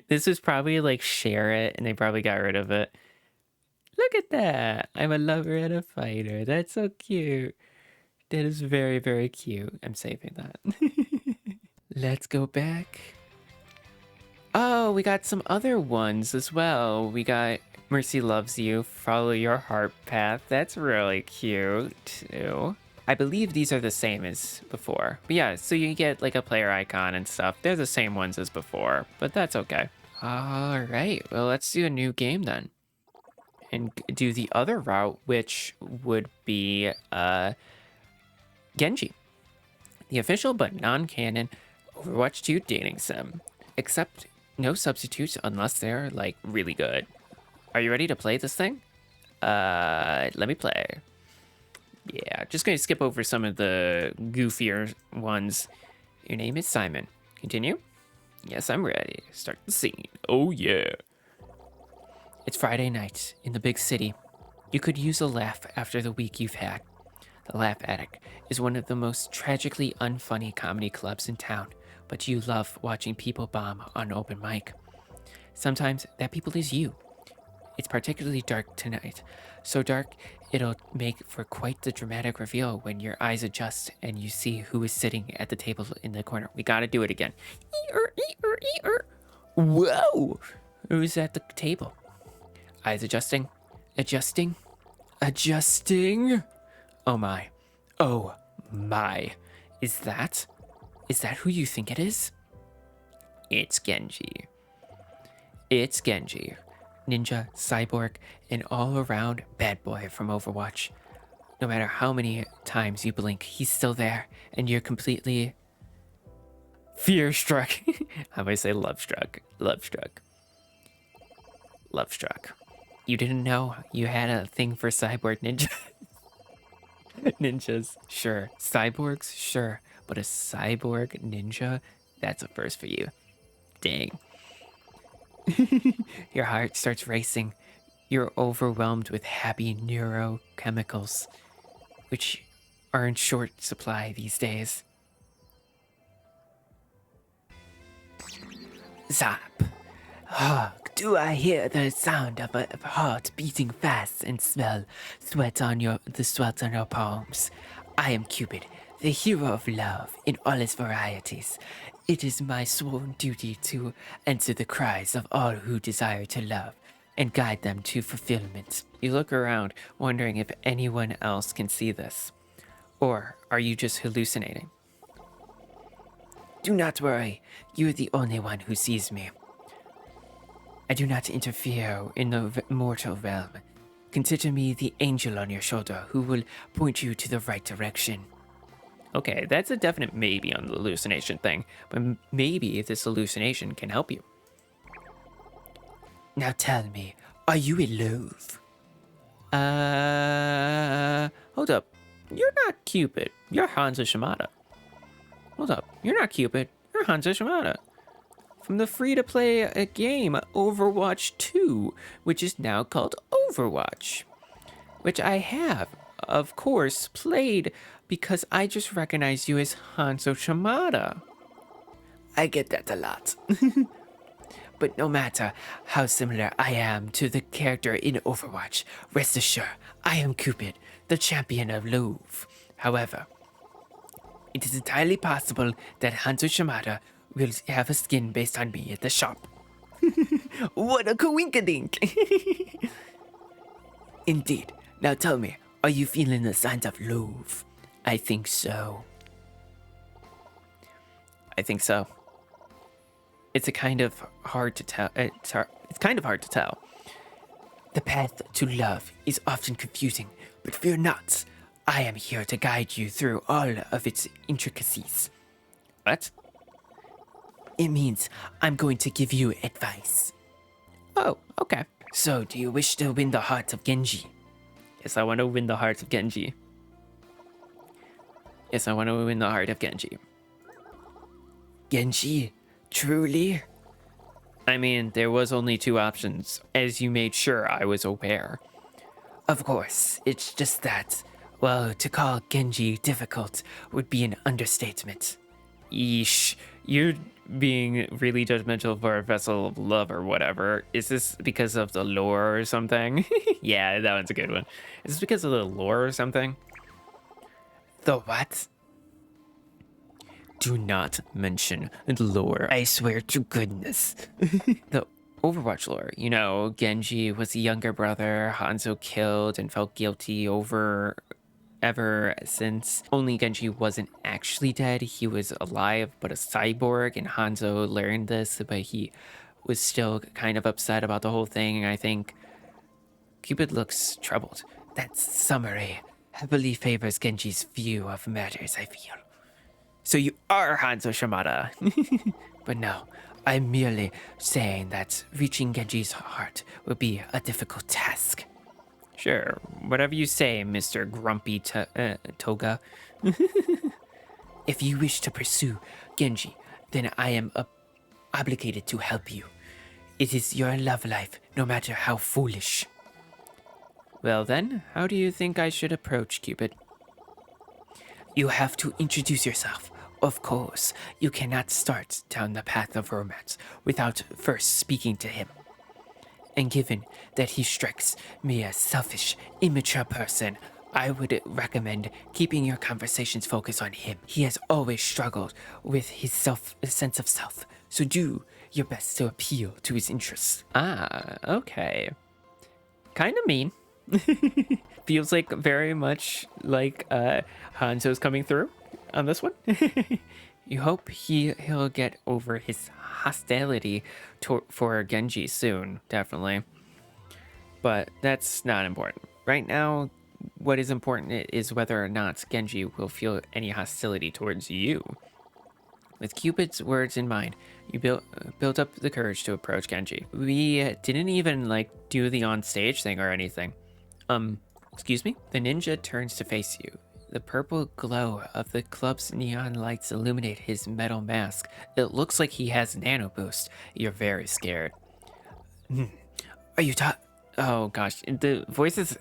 Speaker 1: This was probably like share it and they probably got rid of it. Look at that. I'm a lover and a fighter. That's so cute. That is very, very cute. I'm saving that. Let's go back. Oh, we got some other ones as well. We got Mercy Loves You, Follow Your Heart Path. That's really cute too. I believe these are the same as before. But yeah, so you get like a player icon and stuff. They're the same ones as before, but that's okay. All right, well, let's do a new game then. And do the other route, which would be Genji. The official but non-canon Overwatch 2 dating sim. Except no substitutes unless they're like really good. Are you ready to play this thing? Let me play. Yeah, just gonna skip over some of the goofier ones. Your name is Simon. Continue? Yes, I'm ready. Start the scene. Oh yeah. It's Friday night in the big city. You could use a laugh after the week you've had. The Laugh Attic is one of the most tragically unfunny comedy clubs in town, but you love watching people bomb on open mic. Sometimes that people is you. It's particularly dark tonight. So dark, it'll make for quite the dramatic reveal when your eyes adjust and you see who is sitting at the table in the corner. We gotta do it again. Whoa! Who's at the table? Eyes adjusting. Adjusting. Adjusting. Oh my. Oh my. Is that who you think it is? It's Genji. It's Genji. Ninja, cyborg, and all-around bad boy from Overwatch. No matter how many times you blink, he's still there, and you're completely fear-struck. How do I say love-struck? Love-struck. Love-struck. You didn't know you had a thing for cyborg ninja? Ninjas, sure. Cyborgs, sure. But a cyborg ninja? That's a first for you. Dang. Your heart starts racing. You're overwhelmed with happy neurochemicals, which are in short supply these days. Zap. Do I hear the sound of a heart beating fast and smell the sweat on your palms? I am Cupid, the hero of love in all its varieties. It is my sworn duty to answer the cries of all who desire to love and guide them to fulfillment. You look around, wondering if anyone else can see this. Or are you just hallucinating? Do not worry, you are the only one who sees me. I do not interfere in the mortal realm. Consider me the angel on your shoulder who will point you to the right direction. Okay, that's a definite maybe on the hallucination thing, but maybe this hallucination can help you. Now tell me, are you in love? Hold up. You're not Cupid. You're Hanzo Shimada. Hold up. You're not Cupid. You're Hanzo Shimada. from the free-to-play game Overwatch 2, which is now called Overwatch, which I have, of course, played because I just recognize you as Hanzo Shimada. I get that a lot. But no matter how similar I am to the character in Overwatch, rest assured, I am Cupid, the champion of Louvre. However, it is entirely possible that Hanzo Shimada will have a skin based on me at the shop. What a coinkadink! Indeed. Now tell me, are you feeling the signs of Louvre? I think so. I think so. It's a kind of hard to tell. It's kind of hard to tell. The path to love is often confusing, but fear not. I am here to guide you through all of its intricacies. What? It means I'm going to give you advice. Oh, okay. So, do you wish to win the heart of Genji? Yes, I want to win the heart of Genji. Yes, I want to win the heart of Genji. Genji? Truly? I mean, there was only two options, as you made sure I was aware. Of course, it's just that, well, to call Genji difficult would be an understatement. Yeesh, you're being really judgmental for a vessel of love or whatever. Is this because of the lore or something? Yeah, that one's a good one. Is this because of the lore or something? The what? Do not mention the lore, I swear to goodness. The Overwatch lore, you know, Genji was the younger brother Hanzo killed and felt guilty over ever since. Only Genji wasn't actually dead, he was alive but a cyborg, and Hanzo learned this, but he was still kind of upset about the whole thing. I think Cupid looks troubled. That summary heavily favors Genji's view of matters, I feel. So you are Hanzo Shimada. But no, I'm merely saying that reaching Genji's heart will be a difficult task. Sure, whatever you say, Mr. Grumpy Toga. If you wish to pursue Genji, then I am obligated to help you. It is your love life, no matter how foolish. Well then, how do you think I should approach Cupid? You have to introduce yourself. Of course, you cannot start down the path of romance without first speaking to him. And given that he strikes me as selfish, immature person, I would recommend keeping your conversations focused on him. He has always struggled with his sense of self, so do your best to appeal to his interests. Ah, okay. Kind of mean. Feels like very much like Hanzo's coming through on this one. You hope he'll get over his hostility for Genji soon, definitely. But that's not important. Right now, what is important is whether or not Genji will feel any hostility towards you. With Cupid's words in mind, you built up the courage to approach Genji. We didn't even do the on-stage thing or anything. Excuse me? The ninja turns to face you. The purple glow of the club's neon lights illuminate his metal mask. It looks like he has nano boost. You're very scared. Are you Oh gosh, the voices...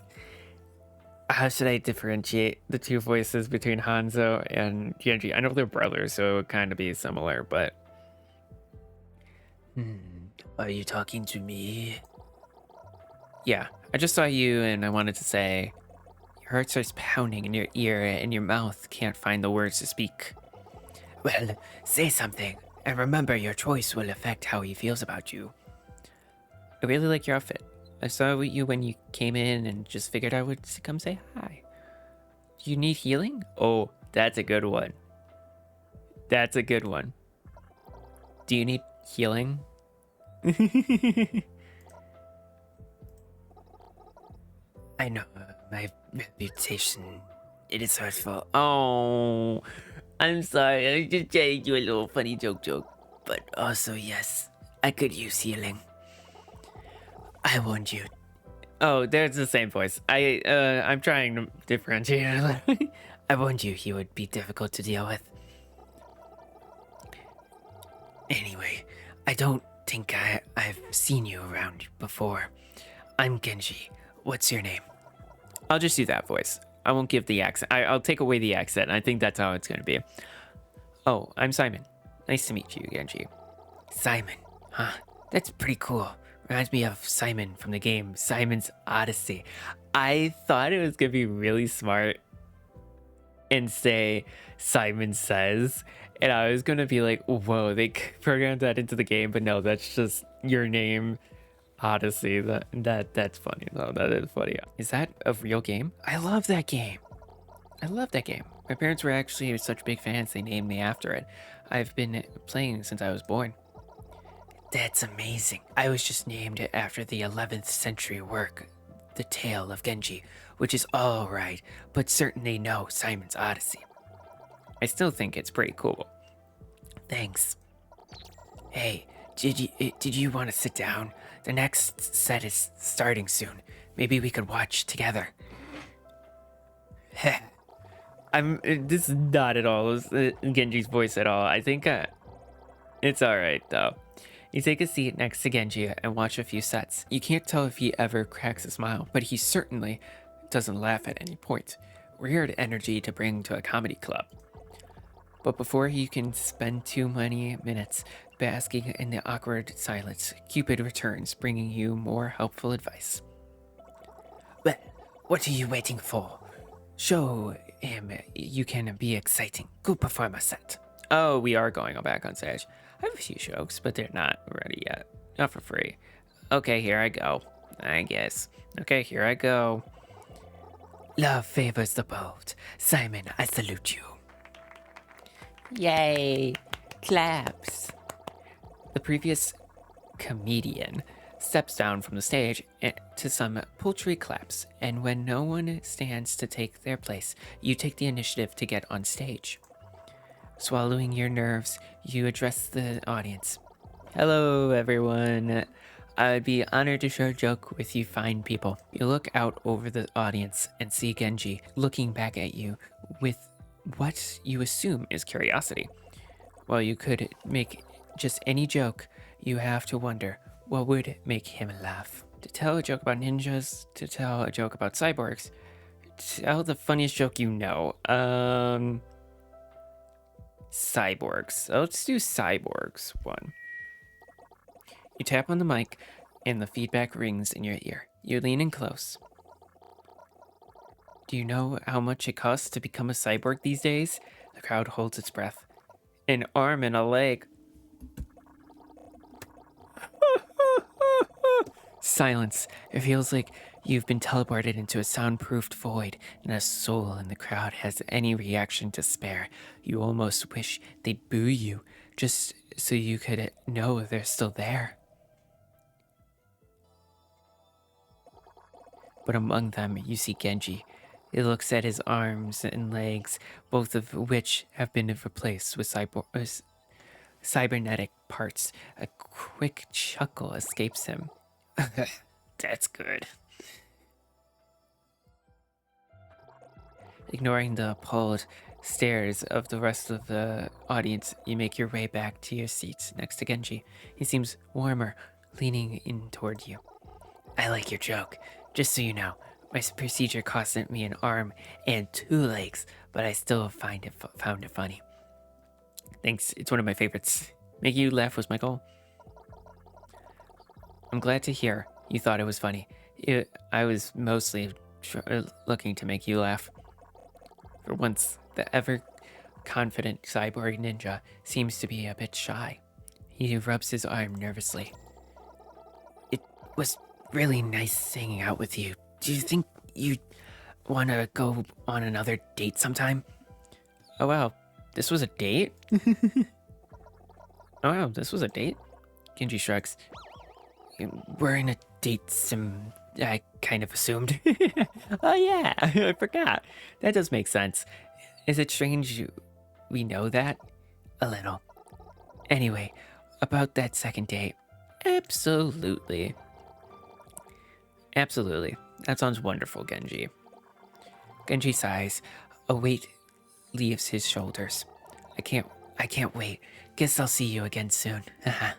Speaker 1: How should I differentiate the two voices between Hanzo and Genji? I know they're brothers, so it would kind of be similar, but... Are you talking to me? Yeah, I just saw you and I wanted to say... Your heart starts pounding in your ear and your mouth can't find the words to speak. Well, say something, and remember your choice will affect how he feels about you. I really like your outfit. I saw you when you came in and just figured I would come say hi. Do you need healing? Oh, that's a good one. That's a good one. Do you need healing? I know, my reputation, it is hurtful. Oh, I'm sorry, I just trying to do a little funny joke. But also, yes, I could use healing. I warned you. Oh, there's the same voice. I'm trying to differentiate a little. I warned you he would be difficult to deal with. Anyway, I don't think I've seen you around before. I'm Genji. What's your name? I'll just do that voice. I won't give the accent. I'll take away the accent. I think that's how it's going to be. Oh, I'm Simon. Nice to meet you, Genji. Simon, huh? That's pretty cool. Reminds me of Simon from the game Simon's Odyssey. I thought it was going to be really smart and say Simon Says. And I was going to be like, whoa, they programmed that into the game. But no, that's just your name, Odyssey. That's funny. No, that is funny. Is that a real game? I love that game. I love that game. My parents were actually such big fans, they named me after it. I've been playing since I was born. That's amazing. I was just named after the 11th century work, The Tale of Genji, which is all right, but certainly no Simon's Odyssey. I still think it's pretty cool. Thanks. Hey, did you want to sit down? The next set is starting soon. Maybe we could watch together. This is not at all Genji's voice at all. I think it's all right though. You take a seat next to Genji and watch a few sets. You can't tell if he ever cracks a smile, but he certainly doesn't laugh at any point. Weird energy to bring to a comedy club. But before you can spend too many minutes basking in the awkward silence, Cupid returns, bringing you more helpful advice. Well, what are you waiting for? Show him you can be exciting. Go perform a set. Oh, we are going back on stage. I have a few jokes, but they're not ready yet. Not for free. Okay, here I go. I guess. Okay, here I go. Love favors the bold. Simon, I salute you. Yay! Claps. The previous comedian steps down from the stage to some poultry claps, and when no one stands to take their place, you take the initiative to get on stage. Swallowing your nerves, you address the audience. Hello, everyone. I'd be honored to share a joke with you fine people. You look out over the audience and see Genji looking back at you with what you assume is curiosity. While you could make just any joke, you have to wonder, what would make him laugh? To tell a joke about ninjas, to tell a joke about cyborgs, tell the funniest joke you know. Cyborgs. So let's do cyborgs one. You tap on the mic, and the feedback rings in your ear. You lean in close. Do you know how much it costs to become a cyborg these days? The crowd holds its breath. An arm and a leg. Silence. It feels like you've been teleported into a soundproofed void, and a soul in the crowd has any reaction to spare. You almost wish they'd boo you, just so you could know they're still there. But among them, you see Genji. He looks at his arms and legs, both of which have been replaced with cybernetic parts. A quick chuckle escapes him. That's good. Ignoring the appalled stares of the rest of the audience, you make your way back to your seats next to Genji. He seems warmer, leaning in toward you. I like your joke. Just so you know, my procedure costed me an arm and 2 legs, but I still found it funny. Thanks, it's one of my favorites. Making you laugh was my goal. I'm glad to hear you thought it was funny. I was mostly looking to make you laugh. For once, the ever-confident cyborg ninja seems to be a bit shy. He rubs his arm nervously. It was really nice hanging out with you. Do you think you'd want to go on another date sometime? Oh wow, this was a date? Oh wow, this was a date? Genji shrugs. We're in a date sim, I kind of assumed. Oh yeah, I forgot. That does make sense. Is it strange we know that? A little. Anyway, about that second date. Absolutely. Absolutely. That sounds wonderful, Genji. Genji sighs. A weight leaves his shoulders. I can't wait. Guess I'll see you again soon. Haha.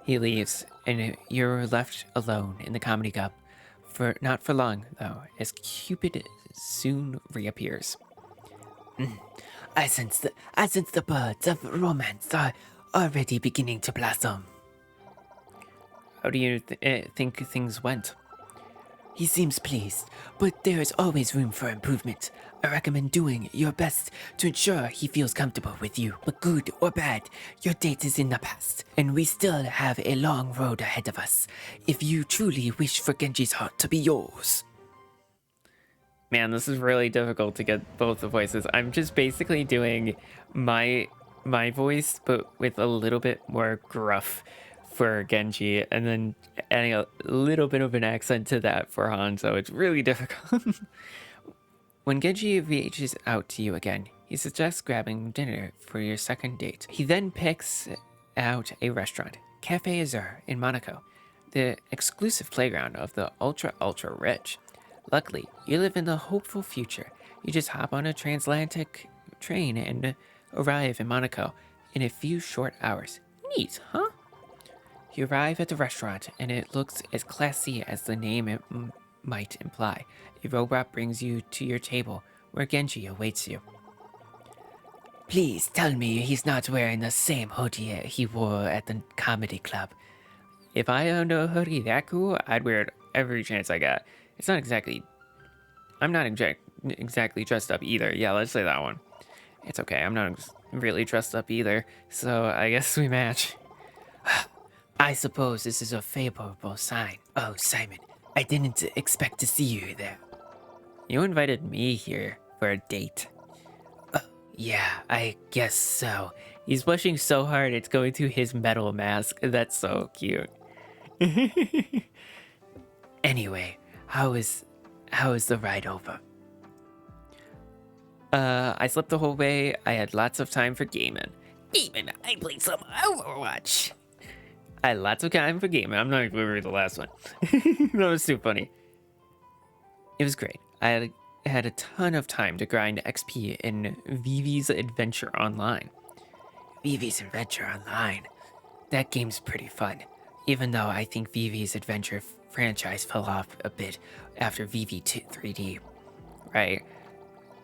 Speaker 1: He leaves, and you're left alone in the comedy cup. For not for long, though, as Cupid soon reappears.
Speaker 2: I sense the birds of romance are already beginning to blossom.
Speaker 1: How do you think things went?
Speaker 2: He seems pleased, but there is always room for improvement. I recommend doing your best to ensure he feels comfortable with you. But good or bad, your date is in the past, and we still have a long road ahead of us if you truly wish for Genji's heart to be yours.
Speaker 1: Man, this is really difficult to get both the voices. I'm just basically doing my voice, but with a little bit more gruff for Genji, and then adding a little bit of an accent to that for Hanzo. It's really difficult. When Genji reaches out to you again, he suggests grabbing dinner for your second date. He then picks out a restaurant, Cafe Azur in Monaco, the exclusive playground of the ultra rich. Luckily, you live in the hopeful future. You just hop on a transatlantic train and arrive in Monaco in a few short hours. Neat, huh? You arrive at the restaurant, and it looks as classy as the name might imply. A robot brings you to your table, where Genji awaits you.
Speaker 2: Please tell me he's not wearing the same hoodie he wore at the comedy club.
Speaker 1: If I owned a hoodie that cool, I'd wear it every chance I got. It's not exactly... I'm not exactly dressed up either. Yeah, let's say that one. It's okay, I'm not really dressed up either, so I guess we match.
Speaker 2: I suppose this is a favorable sign. Oh, Simon, I didn't expect to see you there.
Speaker 1: You invited me here for a date.
Speaker 2: Yeah, I guess so.
Speaker 1: He's blushing so hard it's going through his metal mask. That's so cute.
Speaker 2: Anyway, how is the ride over?
Speaker 1: I slept the whole way. I had lots of time for gaming.
Speaker 2: Even I played some Overwatch.
Speaker 1: I had lots of time for gaming. I'm not even going to read the last one. That was too funny. It was great. I had a ton of time to grind XP in Vivi's Adventure Online.
Speaker 2: Vivi's Adventure Online? That game's pretty fun. Even though I think Vivi's Adventure franchise fell off a bit after Vivi 3D.
Speaker 1: Right.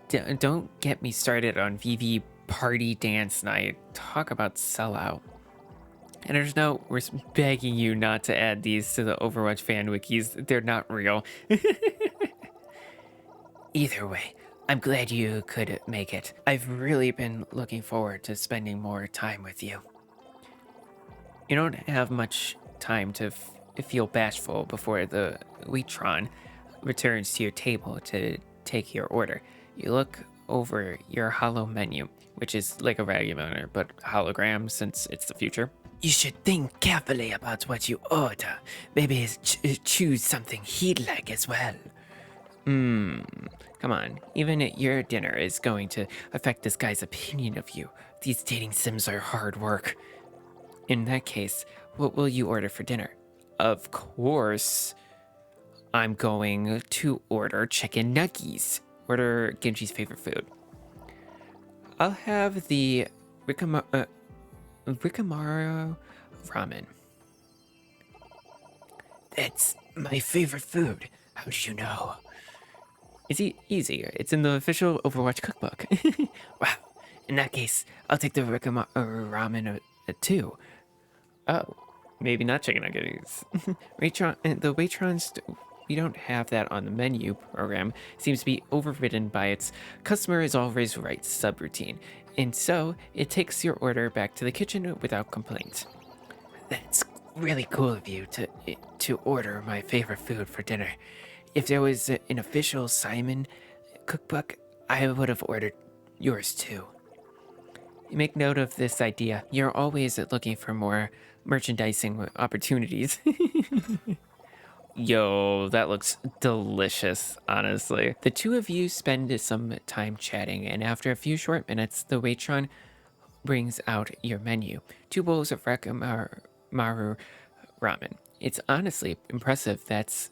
Speaker 1: Don't get me started on Vivi Party Dance Night. Talk about sellout. And there's no, we're begging you not to add these to the Overwatch fan wikis. They're not real.
Speaker 2: Either way, I'm glad you could make it. I've really been looking forward to spending more time with you.
Speaker 1: You don't have much time to feel bashful before the Weitron returns to your table to take your order. You look over your holo menu, which is like a regular but hologram since it's the future.
Speaker 2: You should think carefully about what you order. Maybe choose something he'd like as well.
Speaker 1: Come on. Even your dinner is going to affect this guy's opinion of you.
Speaker 2: These dating sims are hard work.
Speaker 1: In that case, what will you order for dinner? Of course, I'm going to order chicken nuggies. Order Genji's favorite food. I'll have the Rikamaru ramen.
Speaker 2: That's my favorite food. How did you know?
Speaker 1: It's easy. It's in the official Overwatch cookbook.
Speaker 2: Wow. In that case, I'll take the Rikamaru ramen too.
Speaker 1: Oh, maybe not chicken nuggets. The Waitrons, we don't have that on the menu program. Seems to be overridden by its customer is always right subroutine. And so it takes your order back to the kitchen without complaint.
Speaker 2: That's really cool of you to order my favorite food for dinner. If there was an official Simon cookbook, I would have ordered yours too.
Speaker 1: Make note of this idea. You're always looking for more merchandising opportunities. Yo, that looks delicious, honestly. The two of you spend some time chatting, and after a few short minutes, the Waitron brings out your menu. 2 bowls of Rikamaru ramen. It's honestly impressive that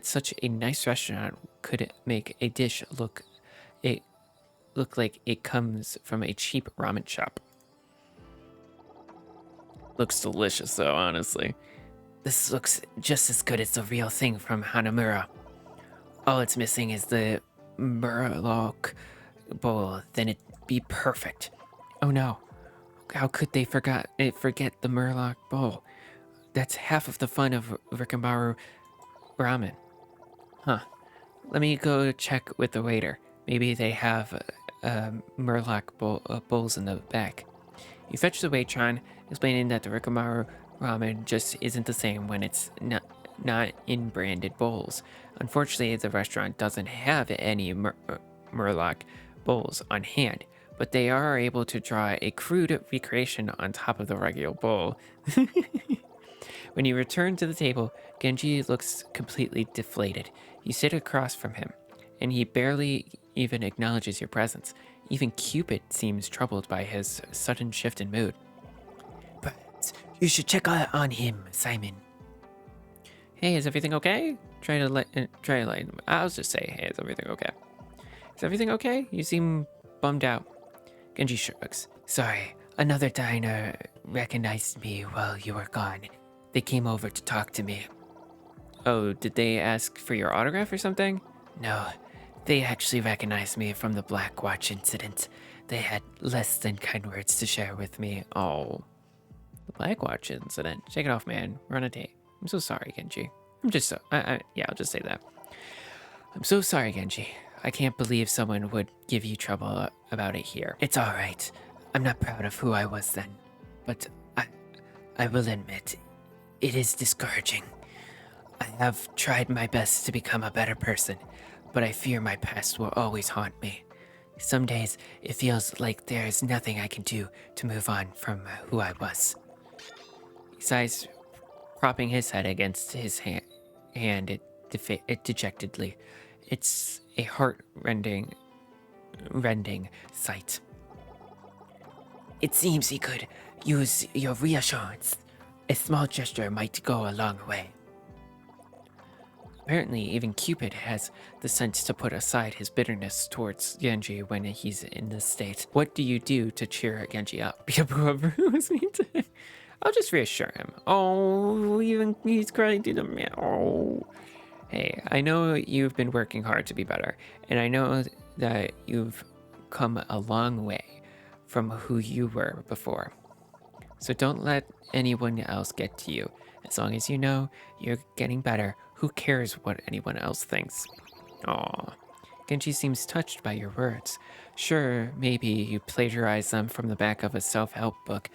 Speaker 1: such a nice restaurant could make a dish look like it comes from a cheap ramen shop. Looks delicious, though, honestly.
Speaker 2: This looks just as good as the real thing from Hanamura. All it's missing is the Murloc bowl, then it'd be perfect. Oh no, how could they forget the Murloc bowl? That's half of the fun of Rikamaru ramen. Huh. Let me go check with the waiter. Maybe they have Murloc bowls in the back. You fetch the waitron, explaining that the Rikamaru ramen just isn't the same when it's not in branded bowls. Unfortunately, the restaurant doesn't have any Murloc bowls on hand, but they are able to draw a crude recreation on top of the regular bowl. When you return to the table, Genji looks completely deflated. You sit across from him, and he barely even acknowledges your presence. Even Cupid seems troubled by his sudden shift in mood. But you should check on him, Simon.
Speaker 1: Hey, is everything okay? Try to lighten him. I'll just say, hey, is everything okay? Is everything okay? You seem bummed out. Genji shrugs.
Speaker 2: Sorry, another diner recognized me while you were gone. They came over to talk to me.
Speaker 1: Oh, did they ask for your autograph or something?
Speaker 2: No, they actually recognized me from the Black Watch incident. They had less than kind words to share with me.
Speaker 1: Oh, the Black Watch incident. Shake it off, man. We're on a date. I'm so sorry, Genji. I'm just so... yeah, I'll just say that. I'm so sorry, Genji. I can't believe someone would give you trouble about it here.
Speaker 2: It's all right. I'm not proud of who I was then. But I will admit, it is discouraging. I have tried my best to become a better person, but I fear my past will always haunt me. Some days, it feels like there is nothing I can do to move on from who I was.
Speaker 1: He sighs, propping his head against his hand dejectedly. It's a heart-rending sight.
Speaker 2: It seems he could use your reassurance. A small gesture might go a long way.
Speaker 1: Apparently, even Cupid has the sense to put aside his bitterness towards Genji when he's in this state. What do you do to cheer Genji up? Whoever was mean to him. I'll just reassure him. Oh, even he's crying to the man. Oh. Hey, I know you've been working hard to be better, and I know that you've come a long way from who you were before. So don't let anyone else get to you. As long as you know you're getting better, who cares what anyone else thinks? Aw. Genji seems touched by your words. Sure, maybe you plagiarized them from the back of a self-help book,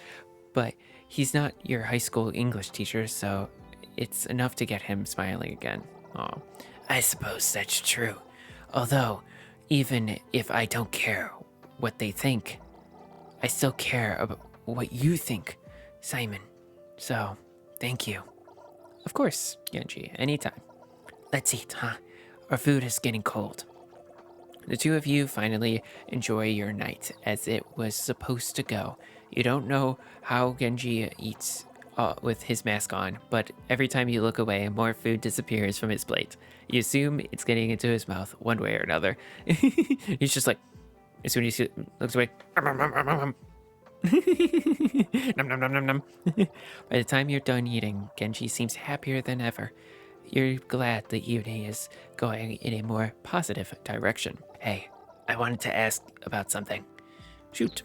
Speaker 1: but he's not your high school English teacher, so it's enough to get him smiling again. Aw.
Speaker 2: I suppose that's true. Although, even if I don't care what they think, I still care about what you think, Simon. So, thank you.
Speaker 1: Of course, Genji, anytime.
Speaker 2: Let's eat, huh? Our food is getting cold.
Speaker 1: The two of you finally enjoy your night as it was supposed to go. You don't know how Genji eats with his mask on, but every time you look away, more food disappears from his plate. You assume it's getting into his mouth one way or another. He's just like, as soon as he looks away, nom, nom, nom, nom, nom. By the time you're done eating, Genji seems happier than ever. You're glad the evening is going in a more positive direction.
Speaker 2: Hey, I wanted to ask about something.
Speaker 1: Shoot.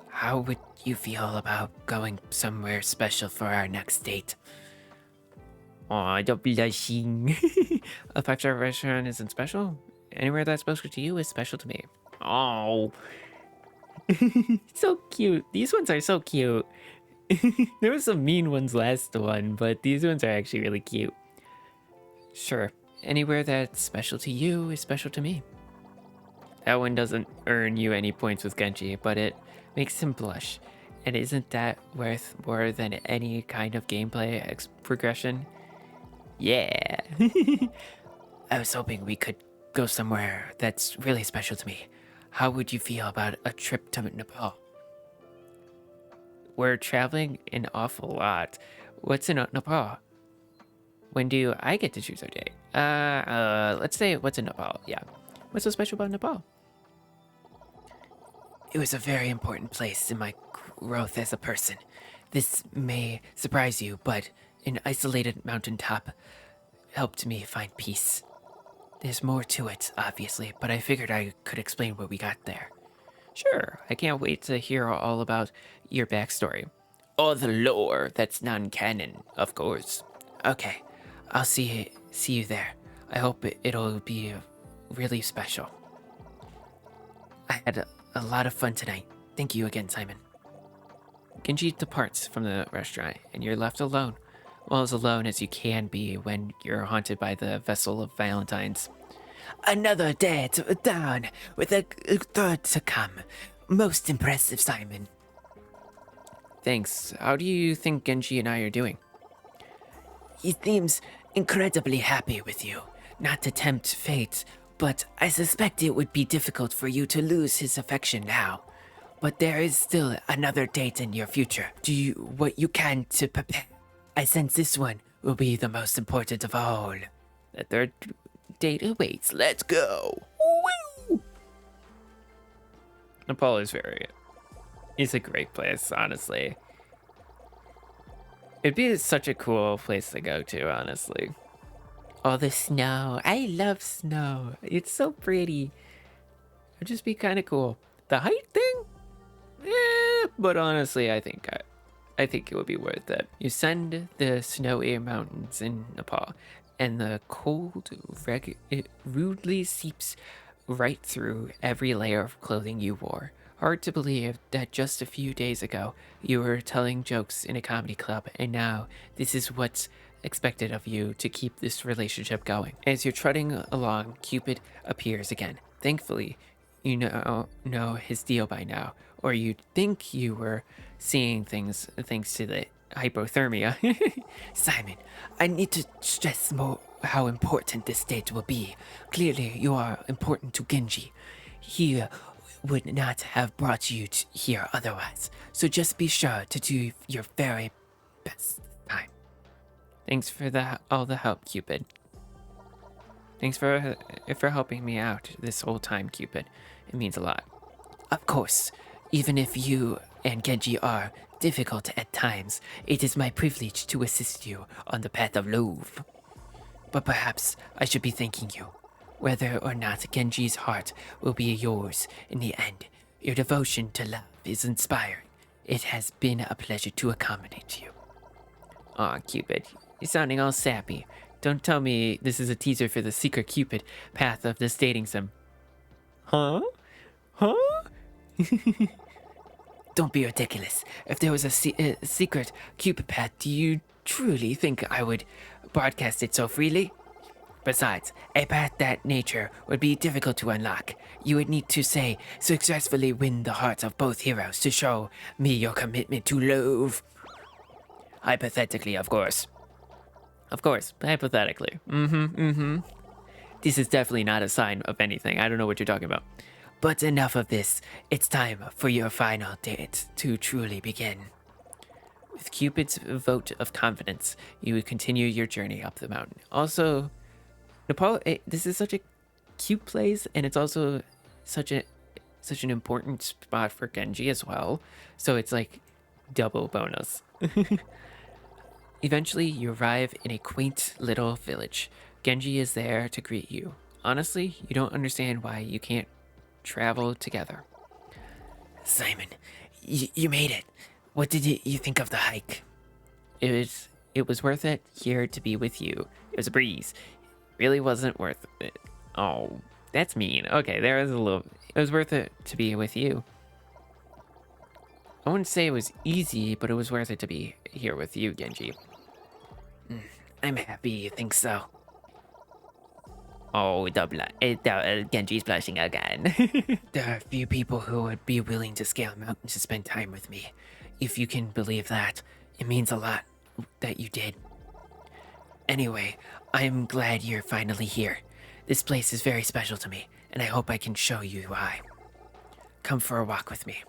Speaker 2: How would you feel about going somewhere special for our next date?
Speaker 1: Aw, don't be blushing. A 5-star restaurant isn't special? Anywhere that's special to you is special to me. Oh. So cute. These ones are so cute. There were some mean ones last one, but these ones are actually really cute. Sure, anywhere that's special to you is special to me. That one doesn't earn you any points with Genji, but it makes him blush. And isn't that worth more than any kind of gameplay progression? Yeah.
Speaker 2: I was hoping we could go somewhere that's really special to me. How would you feel about a trip to Nepal?
Speaker 1: We're traveling an awful lot. What's in Nepal? When do I get to choose our date? Let's say what's in Nepal. Yeah. What's so special about Nepal?
Speaker 2: It was a very important place in my growth as a person. This may surprise you, but an isolated mountaintop helped me find peace. There's more to it, obviously, but I figured I could explain what we got there.
Speaker 1: Sure, I can't wait to hear all about your backstory.
Speaker 2: Or the lore that's non-canon, of course. Okay, I'll see you there. I hope it'll be really special. I had a lot of fun tonight. Thank you again, Simon.
Speaker 1: Genji departs from the restaurant, and you're left alone. Well, as alone as you can be when you're haunted by the vessel of Valentine's.
Speaker 2: Another day down, with a third to come. Most impressive, Simon.
Speaker 1: Thanks. How do you think Genji and I are doing?
Speaker 2: He seems incredibly happy with you. Not to tempt fate, but I suspect it would be difficult for you to lose his affection now. But there is still another date in your future. Do what you can to prepare. I sense this one will be the most important of all.
Speaker 1: The third date awaits.
Speaker 2: Let's go. Woo!
Speaker 1: Nepal is it's a great place, honestly. It'd be such a cool place to go to, honestly.
Speaker 2: Oh, the snow. I love snow.
Speaker 1: It's so pretty. It'd just be kind of cool. The height thing? But honestly, I think it would be worth it. You send the snowy mountains in Nepal, and the cold it rudely seeps right through every layer of clothing you wore. Hard to believe that just a few days ago you were telling jokes in a comedy club, and now this is what's expected of you to keep this relationship going. As you're trotting along, Cupid appears again. Thankfully, you know his deal by now, or you'd think you were seeing things thanks to the hypothermia.
Speaker 2: Simon, I need to stress more how important this date will be. Clearly, you are important to Genji. He would not have brought you here otherwise, so just be sure to do your very best time.
Speaker 1: Thanks for all the help, Cupid. Thanks for helping me out this whole time, Cupid. It means a lot.
Speaker 2: Of course, even if you and Genji are difficult at times, it is my privilege to assist you on the path of love. But perhaps I should be thanking you. Whether or not Genji's heart will be yours in the end, your devotion to love is inspiring. It has been a pleasure to accommodate you.
Speaker 1: Aw, Cupid, you're sounding all sappy. Don't tell me this is a teaser for the secret Cupid path of this dating sim. Huh?
Speaker 2: Don't be ridiculous. If there was a secret Cupid path, do you truly think I would broadcast it so freely? Besides, a path that nature would be difficult to unlock. You would need to successfully win the hearts of both heroes to show me your commitment to love. Hypothetically, of course.
Speaker 1: Of course, hypothetically. This is definitely not a sign of anything. I don't know what you're talking about.
Speaker 2: But enough of this. It's time for your final date to truly begin.
Speaker 1: With Cupid's vote of confidence, you would continue your journey up the mountain. Also, Nepal, this is such a cute place, and it's also such an important spot for Genji as well. So it's like double bonus. Eventually, you arrive in a quaint little village. Genji is there to greet you. Honestly, you don't understand why you can't travel together.
Speaker 2: Simon, you made it. What did you think of the hike?
Speaker 1: It was worth it here to be with you. It was a breeze. Really wasn't worth it. Oh, that's mean. Okay, it was worth it to be with you. I wouldn't say it was easy, but it was worth it to be here with you, Genji.
Speaker 2: I'm happy you think so.
Speaker 1: Oh, Genji's blushing again.
Speaker 2: There are few people who would be willing to scale a mountain to spend time with me. If you can believe that, it means a lot that you did. Anyway, I'm glad you're finally here. This place is very special to me, and I hope I can show you why. Come for a walk with me.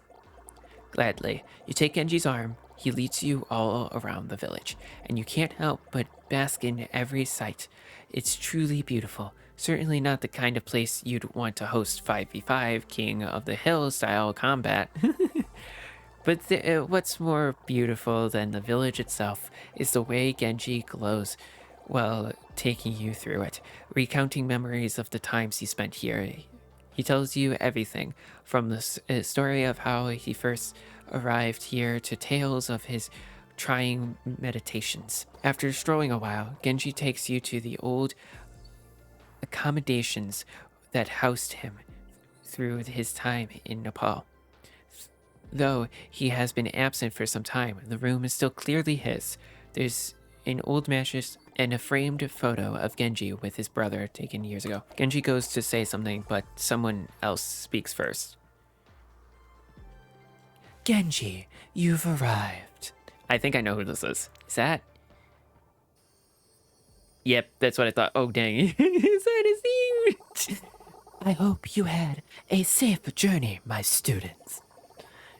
Speaker 1: Gladly. You take Genji's arm, he leads you all around the village, and you can't help but bask in every sight. It's truly beautiful. Certainly not the kind of place you'd want to host 5v5 King of the Hill style combat. But what's more beautiful than the village itself is the way Genji glows while taking you through it, recounting memories of the times he spent here. He tells you everything, from the story of how he first arrived here to tales of his trying meditations. After strolling a while, Genji takes you to the old accommodations that housed him through his time in Nepal. Though he has been absent for some time, the room is still clearly his. There's an old mattress and a framed photo of Genji with his brother taken years ago. Genji goes to say something, but someone else speaks first.
Speaker 2: Genji, you've arrived.
Speaker 1: I think I know who this is. Is that? Yep, that's what I thought. Oh, dang. Is that his name?
Speaker 2: I hope you had a safe journey, my students.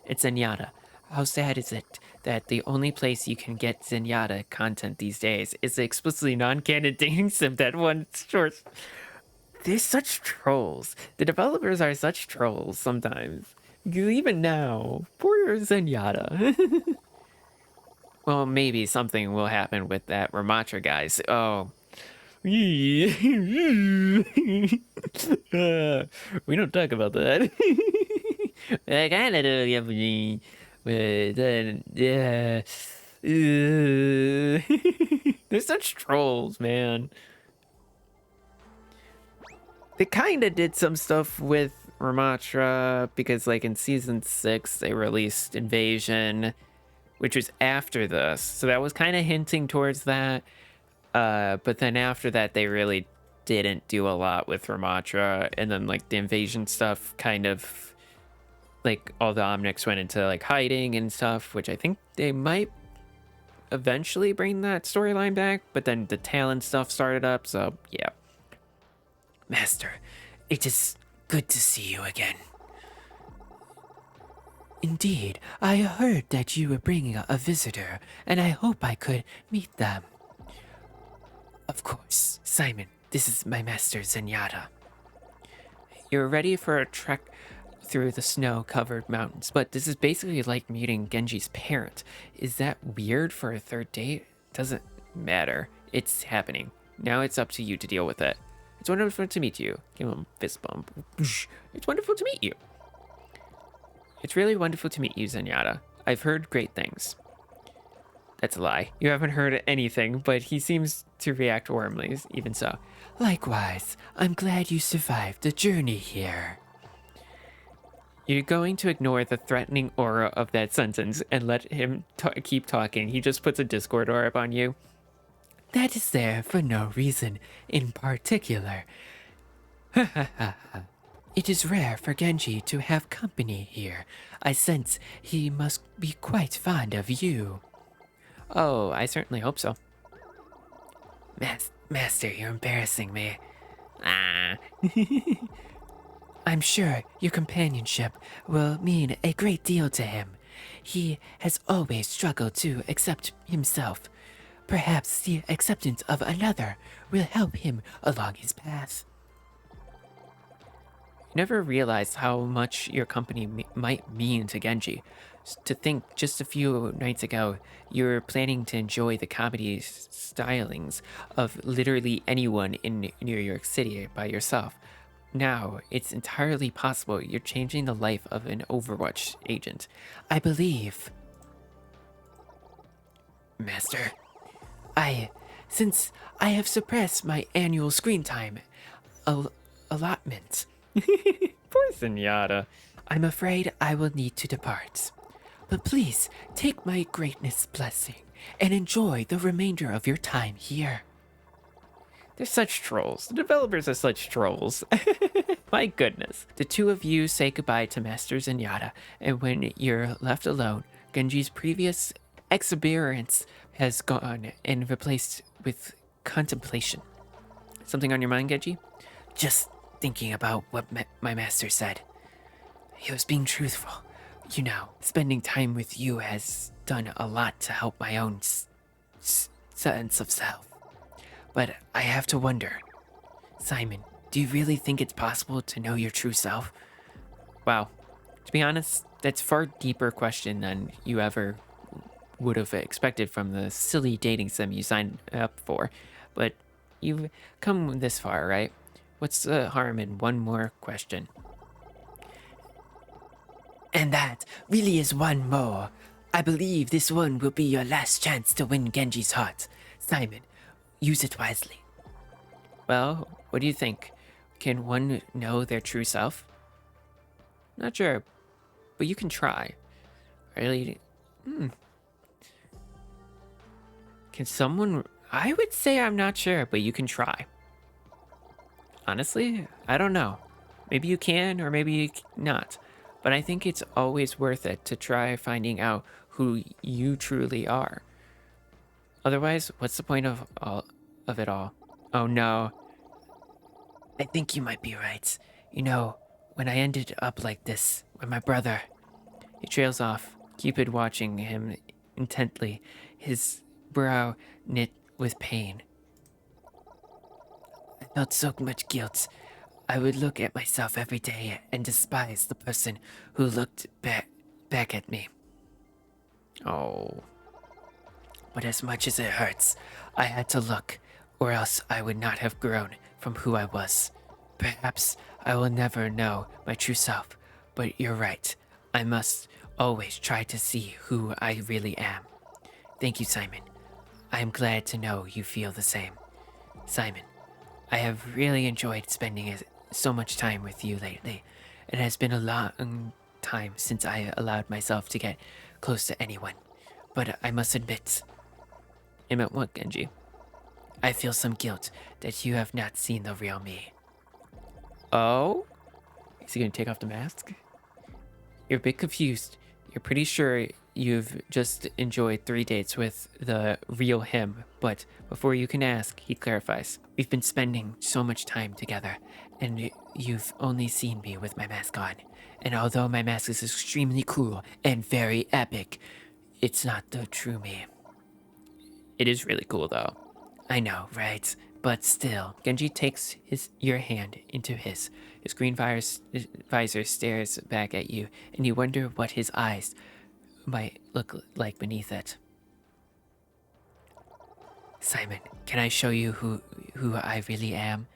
Speaker 1: It's Zenyatta. How sad is it that the only place you can get Zenyatta content these days is the explicitly non-canon dating sim that one short. They're such trolls. The developers are such trolls sometimes. Even now, poor Zenyatta. Well, maybe something will happen with that Ramatra guys. Oh. We don't talk about that. I kind of do, but then, yeah. They're such trolls, man. They kind of did some stuff with Ramatra because, like, in season 6, they released Invasion, which was after this. So that was kind of hinting towards that. But then after that, they really didn't do a lot with Ramatra. And then, like, the Invasion stuff kind of, like, all the Omnics went into, like, hiding and stuff, which I think they might eventually bring that storyline back. But then the Talon stuff started up, so yeah.
Speaker 2: Master, it is good to see you again. Indeed, I heard that you were bringing a visitor, and I hope I could meet them. Of course, Simon, this is my master Zenyatta.
Speaker 1: You're ready for a trek through the snow-covered mountains, but this is basically like meeting Genji's parent. Is that weird for a third date? Doesn't matter. It's happening. Now it's up to you to deal with it. It's wonderful to meet you. Give him a fist bump. It's wonderful to meet you. It's really wonderful to meet you, Zenyatta. I've heard great things. That's a lie. You haven't heard anything, but he seems to react warmly, even so.
Speaker 2: Likewise, I'm glad you survived the journey here.
Speaker 1: You're going to ignore the threatening aura of that sentence and let him keep talking. He just puts a Discord orb on you.
Speaker 2: That is there for no reason in particular. It is rare for Genji to have company here. I sense he must be quite fond of you.
Speaker 1: Oh, I certainly hope so.
Speaker 2: Master, you're embarrassing me.
Speaker 1: Ah.
Speaker 2: I'm sure your companionship will mean a great deal to him. He has always struggled to accept himself. Perhaps the acceptance of another will help him along his path.
Speaker 1: Never realized how much your company might mean to Genji. To think just a few nights ago, you were planning to enjoy the comedy stylings of literally anyone in New York City by yourself. Now, it's entirely possible you're changing the life of an Overwatch agent.
Speaker 2: I believe. Master, since I have suppressed my annual screen time allotment,
Speaker 1: Poor Zenyatta.
Speaker 2: I'm afraid I will need to depart. But please take my greatness blessing and enjoy the remainder of your time here.
Speaker 1: They're such trolls. The developers are such trolls. My goodness. The two of you say goodbye to Master Zenyatta, and when you're left alone, Genji's previous exuberance has gone and replaced with contemplation. Something on your mind, Genji?
Speaker 2: Just thinking about what my master said. He was being truthful. You know, spending time with you has done a lot to help my own sense of self. But I have to wonder, Simon, do you really think it's possible to know your true self?
Speaker 1: Wow. To be honest, That's far deeper question than you ever would have expected from the silly dating sim you signed up for. But you've come this far, right? What's the harm in one more question?
Speaker 2: And that really is one more. I believe this one will be your last chance to win Genji's heart. Simon, use it wisely.
Speaker 1: Well, what do you think? Can one know their true self? Not sure, but you can try. Really? Can someone? I would say I'm not sure, but you can try. Honestly, I don't know. Maybe you can, or maybe not. But I think it's always worth it to try finding out who you truly are. Otherwise, what's the point of it all? Oh no.
Speaker 2: I think you might be right. You know, when I ended up like this with my brother,
Speaker 1: He trails off, Cupid watching him intently, his brow knit with pain.
Speaker 2: I felt so much guilt. I would look at myself every day and despise the person who looked back at me.
Speaker 1: Oh.
Speaker 2: But as much as it hurts, I had to look, or else I would not have grown from who I was. Perhaps I will never know my true self, but you're right. I must always try to see who I really am. Thank you, Simon. I am glad to know you feel the same. Simon, I have really enjoyed spending so much time with you lately. It has been a long time since I allowed myself to get close to anyone. But I must admit,
Speaker 1: What, Genji?
Speaker 2: I feel some guilt that you have not seen the real me.
Speaker 1: Oh? Is he gonna take off the mask? You're a bit confused. You're pretty sure you've just enjoyed 3 dates with the real him, but before you can ask, he clarifies.
Speaker 2: We've been spending so much time together, and you've only seen me with my mask on. And although my mask is extremely cool and very epic, it's not the true me.
Speaker 1: It is really cool though.
Speaker 2: I know, right? But still.
Speaker 1: Genji takes your hand into his. His green visor stares back at you, and you wonder what his eyes might look like beneath it.
Speaker 2: Simon, can I show you who I really am?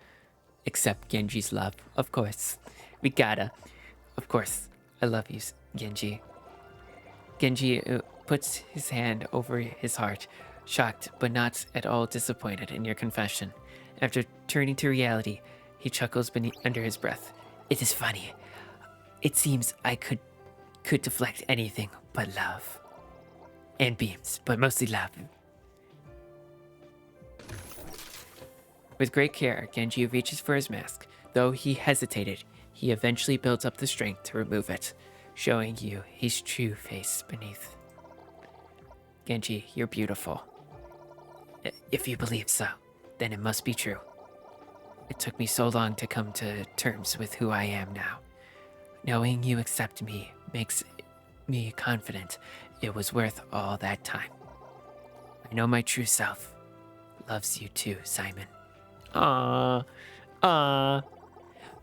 Speaker 1: Accept Genji's love, of course. We gotta. Of course, I love you, Genji. Genji puts his hand over his heart, shocked but not at all disappointed in your confession. After turning to reality, he chuckles under his breath.
Speaker 2: It is funny. It seems I could deflect anything but love. And beams, but mostly love.
Speaker 1: With great care, Genji reaches for his mask. Though he hesitated, he eventually builds up the strength to remove it, showing you his true face beneath. Genji, you're beautiful.
Speaker 2: If you believe so, then it must be true. It took me so long to come to terms with who I am now. Knowing you accept me makes me confident it was worth all that time. I know my true self loves you too, Simon.
Speaker 1: Aww.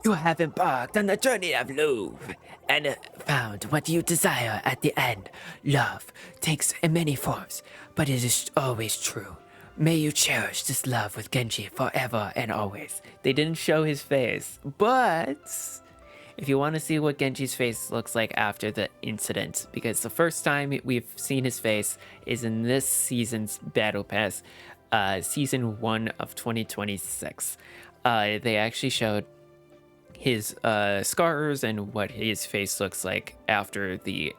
Speaker 2: You have embarked on the journey of love and found what you desire at the end. Love takes many forms, but it is always true. May you cherish this love with Genji forever and always.
Speaker 1: They didn't show his face, but if you want to see what Genji's face looks like after the incident, because the first time we've seen his face is in this season's Battle Pass, Season 1 of 2026. They actually showed his scars and what his face looks like after the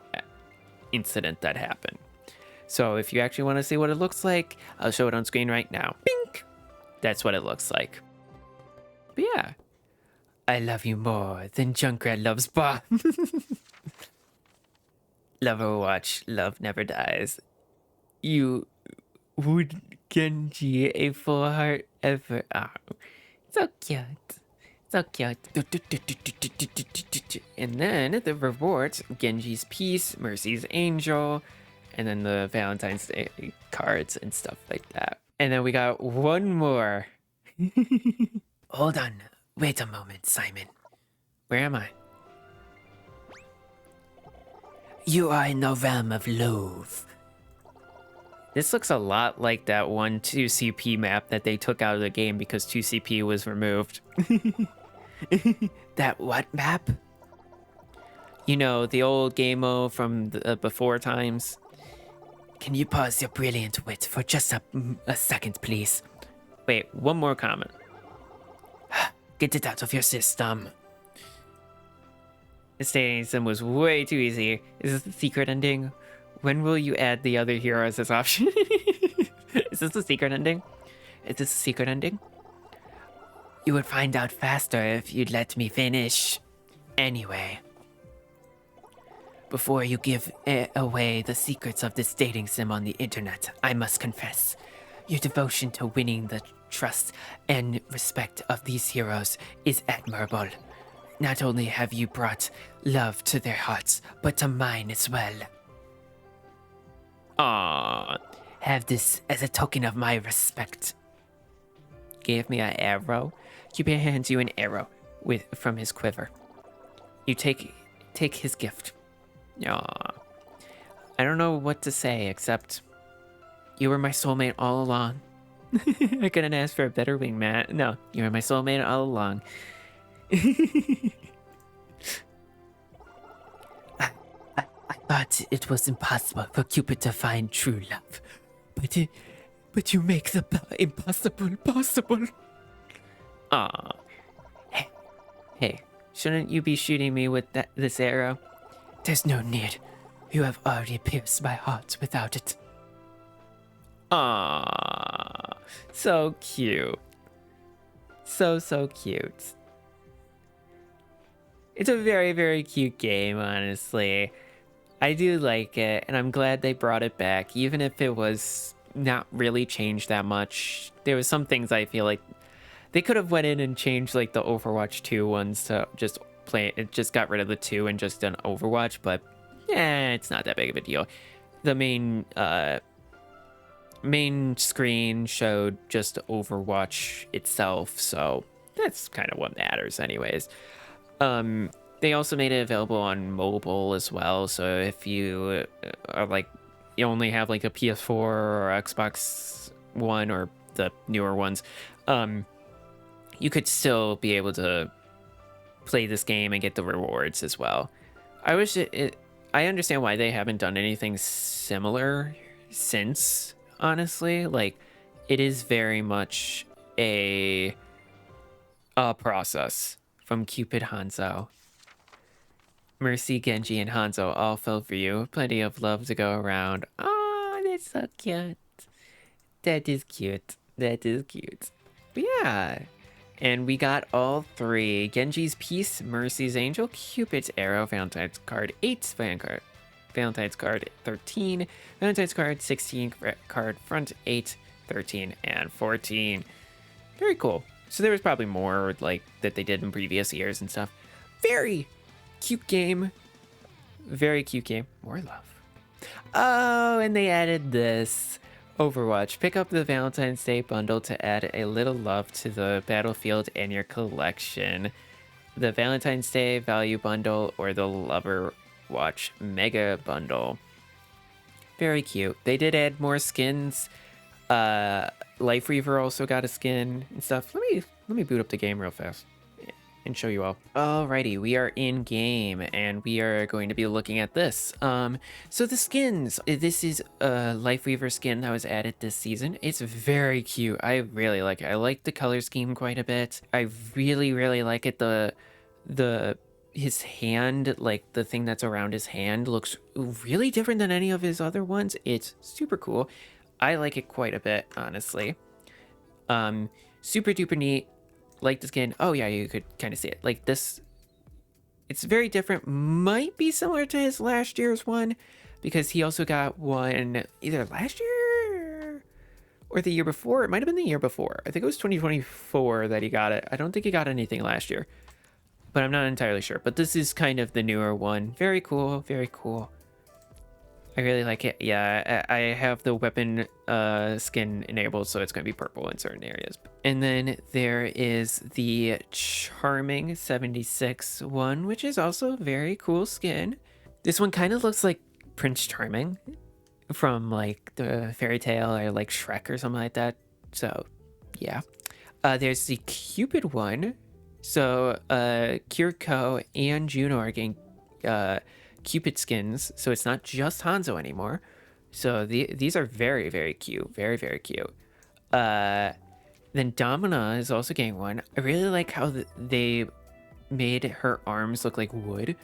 Speaker 1: incident that happened. So if you actually want to see what it looks like, I'll show it on screen right now. Bink! That's what it looks like. But yeah.
Speaker 2: I love you more than Junkrat loves Bob.
Speaker 1: Loverwatch, love never dies. You would Genji a full heart ever. Oh, so cute. So cute. And then the rewards, Genji's Peace, Mercy's Angel, and then the Valentine's Day cards and stuff like that. And then we got one more.
Speaker 2: Hold on. Wait a moment, Simon.
Speaker 1: Where am I?
Speaker 2: You are in the realm of love.
Speaker 1: This looks a lot like that one 2CP map that they took out of the game because 2CP was removed.
Speaker 2: That what map?
Speaker 1: You know, the old game-o from the before times.
Speaker 2: Can you pause your brilliant wit for just a second, please?
Speaker 1: Wait, one more comment.
Speaker 2: Get it out of your system.
Speaker 1: This dating sim was way too easy. Is this the secret ending? When will you add the other heroes as option? Is this the secret ending? Is this the secret ending?
Speaker 2: You would find out faster if you'd let me finish. Anyway, before you give away the secrets of this dating sim on the internet, I must confess, your devotion to winning the trust and respect of these heroes is admirable. Not only have you brought love to their hearts, but to mine as well.
Speaker 1: Aww.
Speaker 2: Have this as a token of my respect.
Speaker 1: Gave me an arrow. Cupid hands you an arrow from his quiver. You take his gift. Aww. I don't know what to say except you were my soulmate all along. I couldn't ask for a better wingman. No, you were my soulmate all along.
Speaker 2: I thought it was impossible for Cupid to find true love, but you make the impossible possible.
Speaker 1: Aw. Hey, shouldn't you be shooting me with this arrow?
Speaker 2: There's no need. You have already pierced my heart without it.
Speaker 1: Aww. So cute. So cute. It's a very, very cute game, honestly. I do like it, and I'm glad they brought it back, even if it was not really changed that much. There was some things I feel like they could have went in and changed like the Overwatch 2 ones to just play it, just got rid of the 2 and just done Overwatch, but yeah, it's not that big of a deal. The main screen showed just Overwatch itself, so that's kind of what matters anyways. They also made it available on mobile as well, so if you are like, you only have like a PS4 or Xbox One or the newer ones, you could still be able to play this game and get the rewards as well. I wish I understand why they haven't done anything similar since, honestly. Like, it is very much a process from Cupid Hanzo. Mercy, Genji, and Hanzo all fell for you. Plenty of love to go around. Oh, that's so cute. That is cute. That is cute. But yeah. And we got all three. Genji's Peace, Mercy's Angel, Cupid's Arrow, Valentine's card 8, Valentine's card 13, Valentine's card 16, card front 8, 13, and 14. Very cool. So there was probably more like that they did in previous years and stuff. Very cute game. Very cute game. More love. Oh, and they added this. Overwatch. Pick up the Valentine's Day bundle to add a little love to the battlefield and your collection. The Valentine's Day value bundle or the Loverwatch mega bundle. Very cute. They did add more skins. Life Reaver also got a skin and stuff. Let me boot up the game real fast and show you all. Alrighty, we are in game and we are going to be looking at this. So the skins, this is a Life Weaver skin that was added this season. It's very cute. I really like it. I like the color scheme quite a bit. I really like it. His hand, like the thing that's around his hand, looks really different than any of his other ones. It's super cool. I like it quite a bit, honestly. Super duper neat. Like the skin. Oh yeah, you could kind of see it. Like this, it's very different. Might be similar to his last year's one, because he also got one either last year or the year before. It might have been the year before. I think it was 2024 that he got it. I don't think he got anything last year, but I'm not entirely sure. But this is kind of the newer one. Very cool. Very cool. I really like it. Yeah, I have the weapon skin enabled, so it's going to be purple in certain areas. And then there is the Charming 76 one, which is also a very cool skin. This one kind of looks like Prince Charming from like the fairy tale or like Shrek or something like that. So yeah. There's the Cupid one. So Kiriko and Juno are getting Cupid skins. So it's not just Hanzo anymore. So these are very, very cute. Very, very cute. Then Domina is also getting one. I really like how they made her arms look like wood.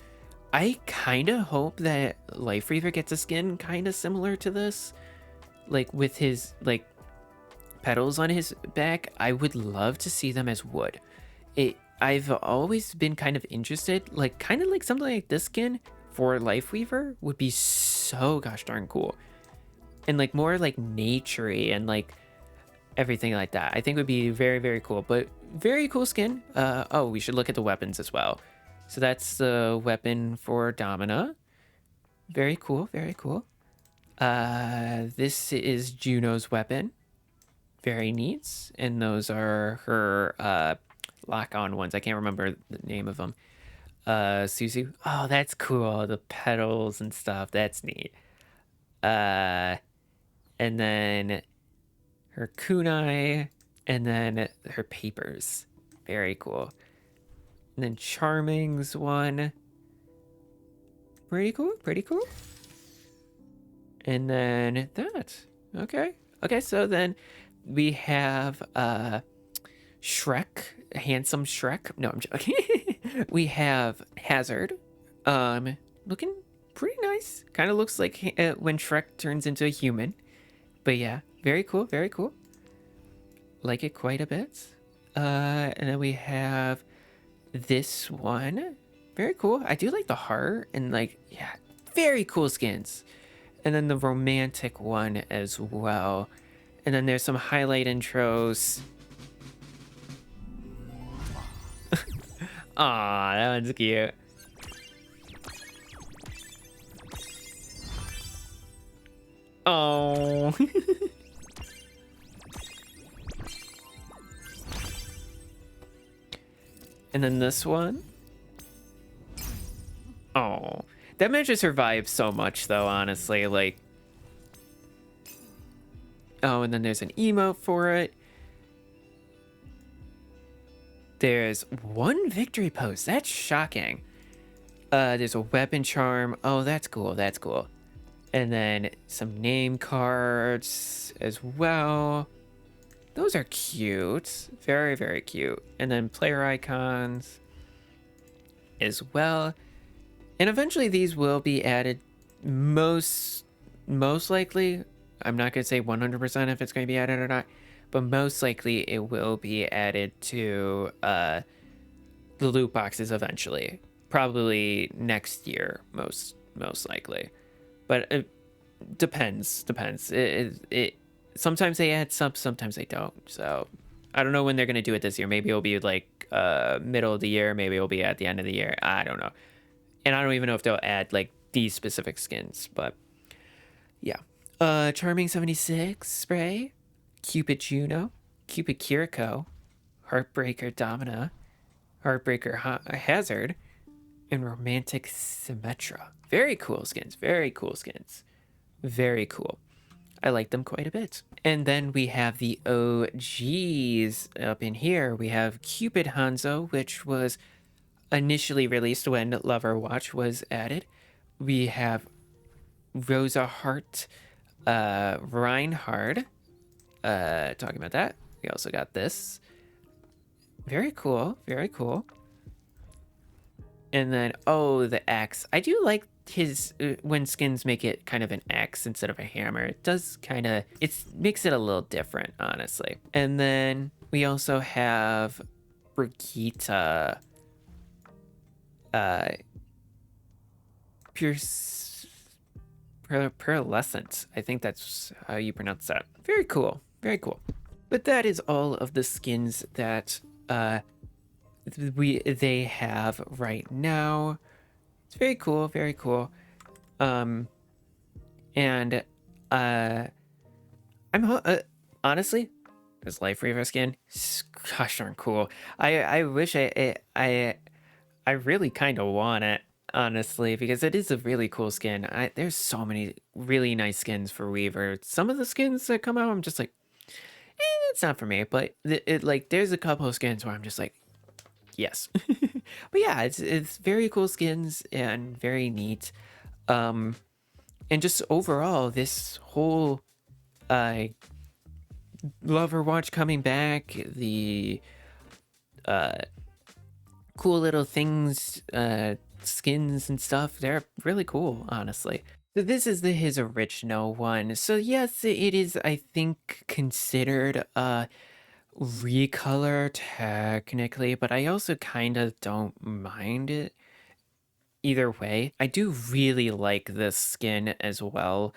Speaker 1: I kind of hope that Life Reaver gets a skin kind of similar to this. Like with his like petals on his back. I would love to see them as wood. I've always been kind of interested, like kind of like something like this skin for Life Weaver would be so gosh darn cool. And like more like naturey and like everything like that. I think would be very, very cool, but very cool skin. Oh, we should look at the weapons as well. So that's the weapon for Domina. Very cool, very cool. This is Juno's weapon. Very neat. And those are her lock-on ones. I can't remember the name of them. Suzu. Oh, that's cool. The petals and stuff. That's neat. And then her kunai, and then her papers. Very cool. And then Charming's one. Pretty cool, pretty cool. And then that. Okay. Okay, so then we have Shrek, handsome Shrek. No, I'm joking. We have Hazard. Looking pretty nice. Kind of looks like when Shrek turns into a human. But yeah, very cool, very cool. Like it quite a bit. And then we have this one. Very cool. I do like the heart and like, yeah, very cool skins. And then the romantic one as well. And then there's some highlight intros. Aw, that one's cute. Oh. And then this one. Oh, that matches her vibe so much though, honestly. Like, oh, and then there's an emote for it. There's one victory pose. That's shocking. There's a weapon charm. Oh, that's cool. That's cool. And then some name cards as well. Those are cute. Very, very cute. And then player icons as well. And eventually these will be added most likely. I'm not going to say 100% if it's going to be added or not, but most likely it will be added to the loot boxes eventually. Probably next year, most likely. But it depends. It sometimes they add subs, sometimes they don't. So I don't know when they're going to do it this year. Maybe it'll be like middle of the year. Maybe it'll be at the end of the year. I don't know. And I don't even know if they'll add like these specific skins, but yeah. Charming 76 spray, Cupid Juno, Cupid Kiriko, Heartbreaker Domina, Heartbreaker Hazard, and Romantic Symmetra. Very cool skins. Very cool skins. Very cool. I like them quite a bit. And then we have the OGs up in here. We have Cupid Hanzo, which was initially released when Loverwatch was added. We have Rosa Hart, Reinhard. Talking about that. We also got this. Very cool. Very cool. And then, oh, the axe. I do like his, when skins make it kind of an axe instead of a hammer. It does kind of, it makes it a little different, honestly. And then we also have Brigitte. Pearlescent. I think that's how you pronounce that. Very cool. Very cool. But that is all of the skins that they have right now. It's very cool. Very cool. And I'm honestly, this Life Reaver skin, gosh darn cool. I wish I really kind of want it. honestly, because it is a really cool skin. There's so many really nice skins for Weaver. Some of the skins that come out, I'm just like, it's not for me. But like, there's a couple of skins where I'm just like, yes. But yeah, it's very cool skins and very neat. Um, and just overall, this whole uh Loverwatch coming back, the uh cool little things, skins and stuff, they're really cool, honestly. So this is his original one. So yes, it is, I think, considered a recolor technically, but I also kind of don't mind it either way. I do really like this skin as well.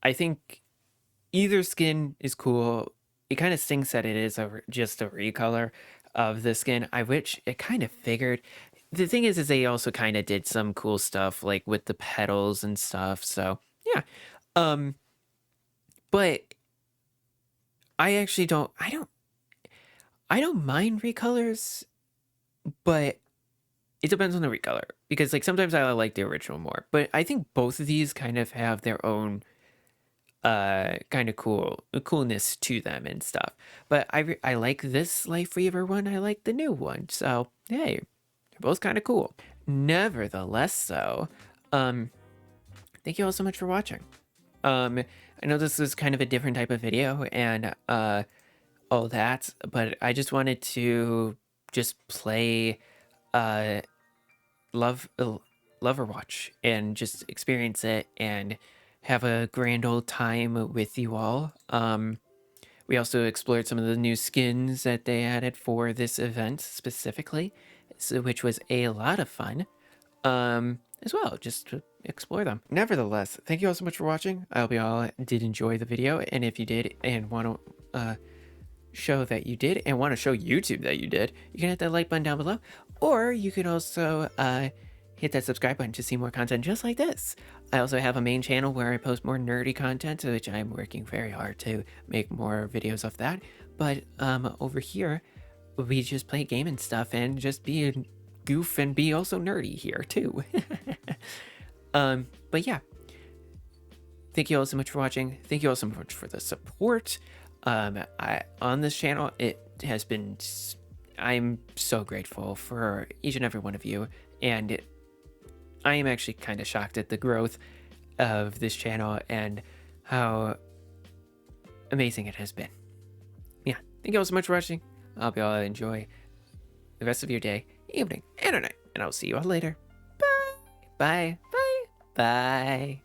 Speaker 1: I think either skin is cool. It kind of stinks that it is just a recolor of the skin. I wish it kind of figured. The thing is they also kind of did some cool stuff like with the petals and stuff. So yeah, um, but I actually don't. I don't mind recolors, but it depends on the recolor because like sometimes I like the original more. But I think both of these kind of have their own kind of coolness to them and stuff. But I like this Life Weaver one. I like the new one. So hey, they're both kind of cool. Nevertheless, though, um, thank you all so much for watching. I know this is kind of a different type of video and all that, but I just wanted to just play uh love Loverwatch and just experience it and have a grand old time with you all. We also explored some of the new skins that they added for this event specifically, which was a lot of fun. As well, just to explore them. Nevertheless, thank you all so much for watching. I hope you all did enjoy the video, and if you did and want to show that you did and want to show YouTube that you did, you can hit that like button down below, or you could also hit that subscribe button to see more content just like this. I also have a main channel where I post more nerdy content, which I'm working very hard to make more videos of that. But over here, we just play game and stuff and just be a goof and be also nerdy here too. But yeah, thank you all so much for watching. Thank you all so much for the support. On this channel, it has been, I'm so grateful for each and every one of you, and I am actually kind of shocked at the growth of this channel and how amazing it has been. Yeah, thank you all so much for watching. I hope you all enjoy the rest of your day, evening, and night, and I'll see you all later. Bye. Bye. Bye. Bye.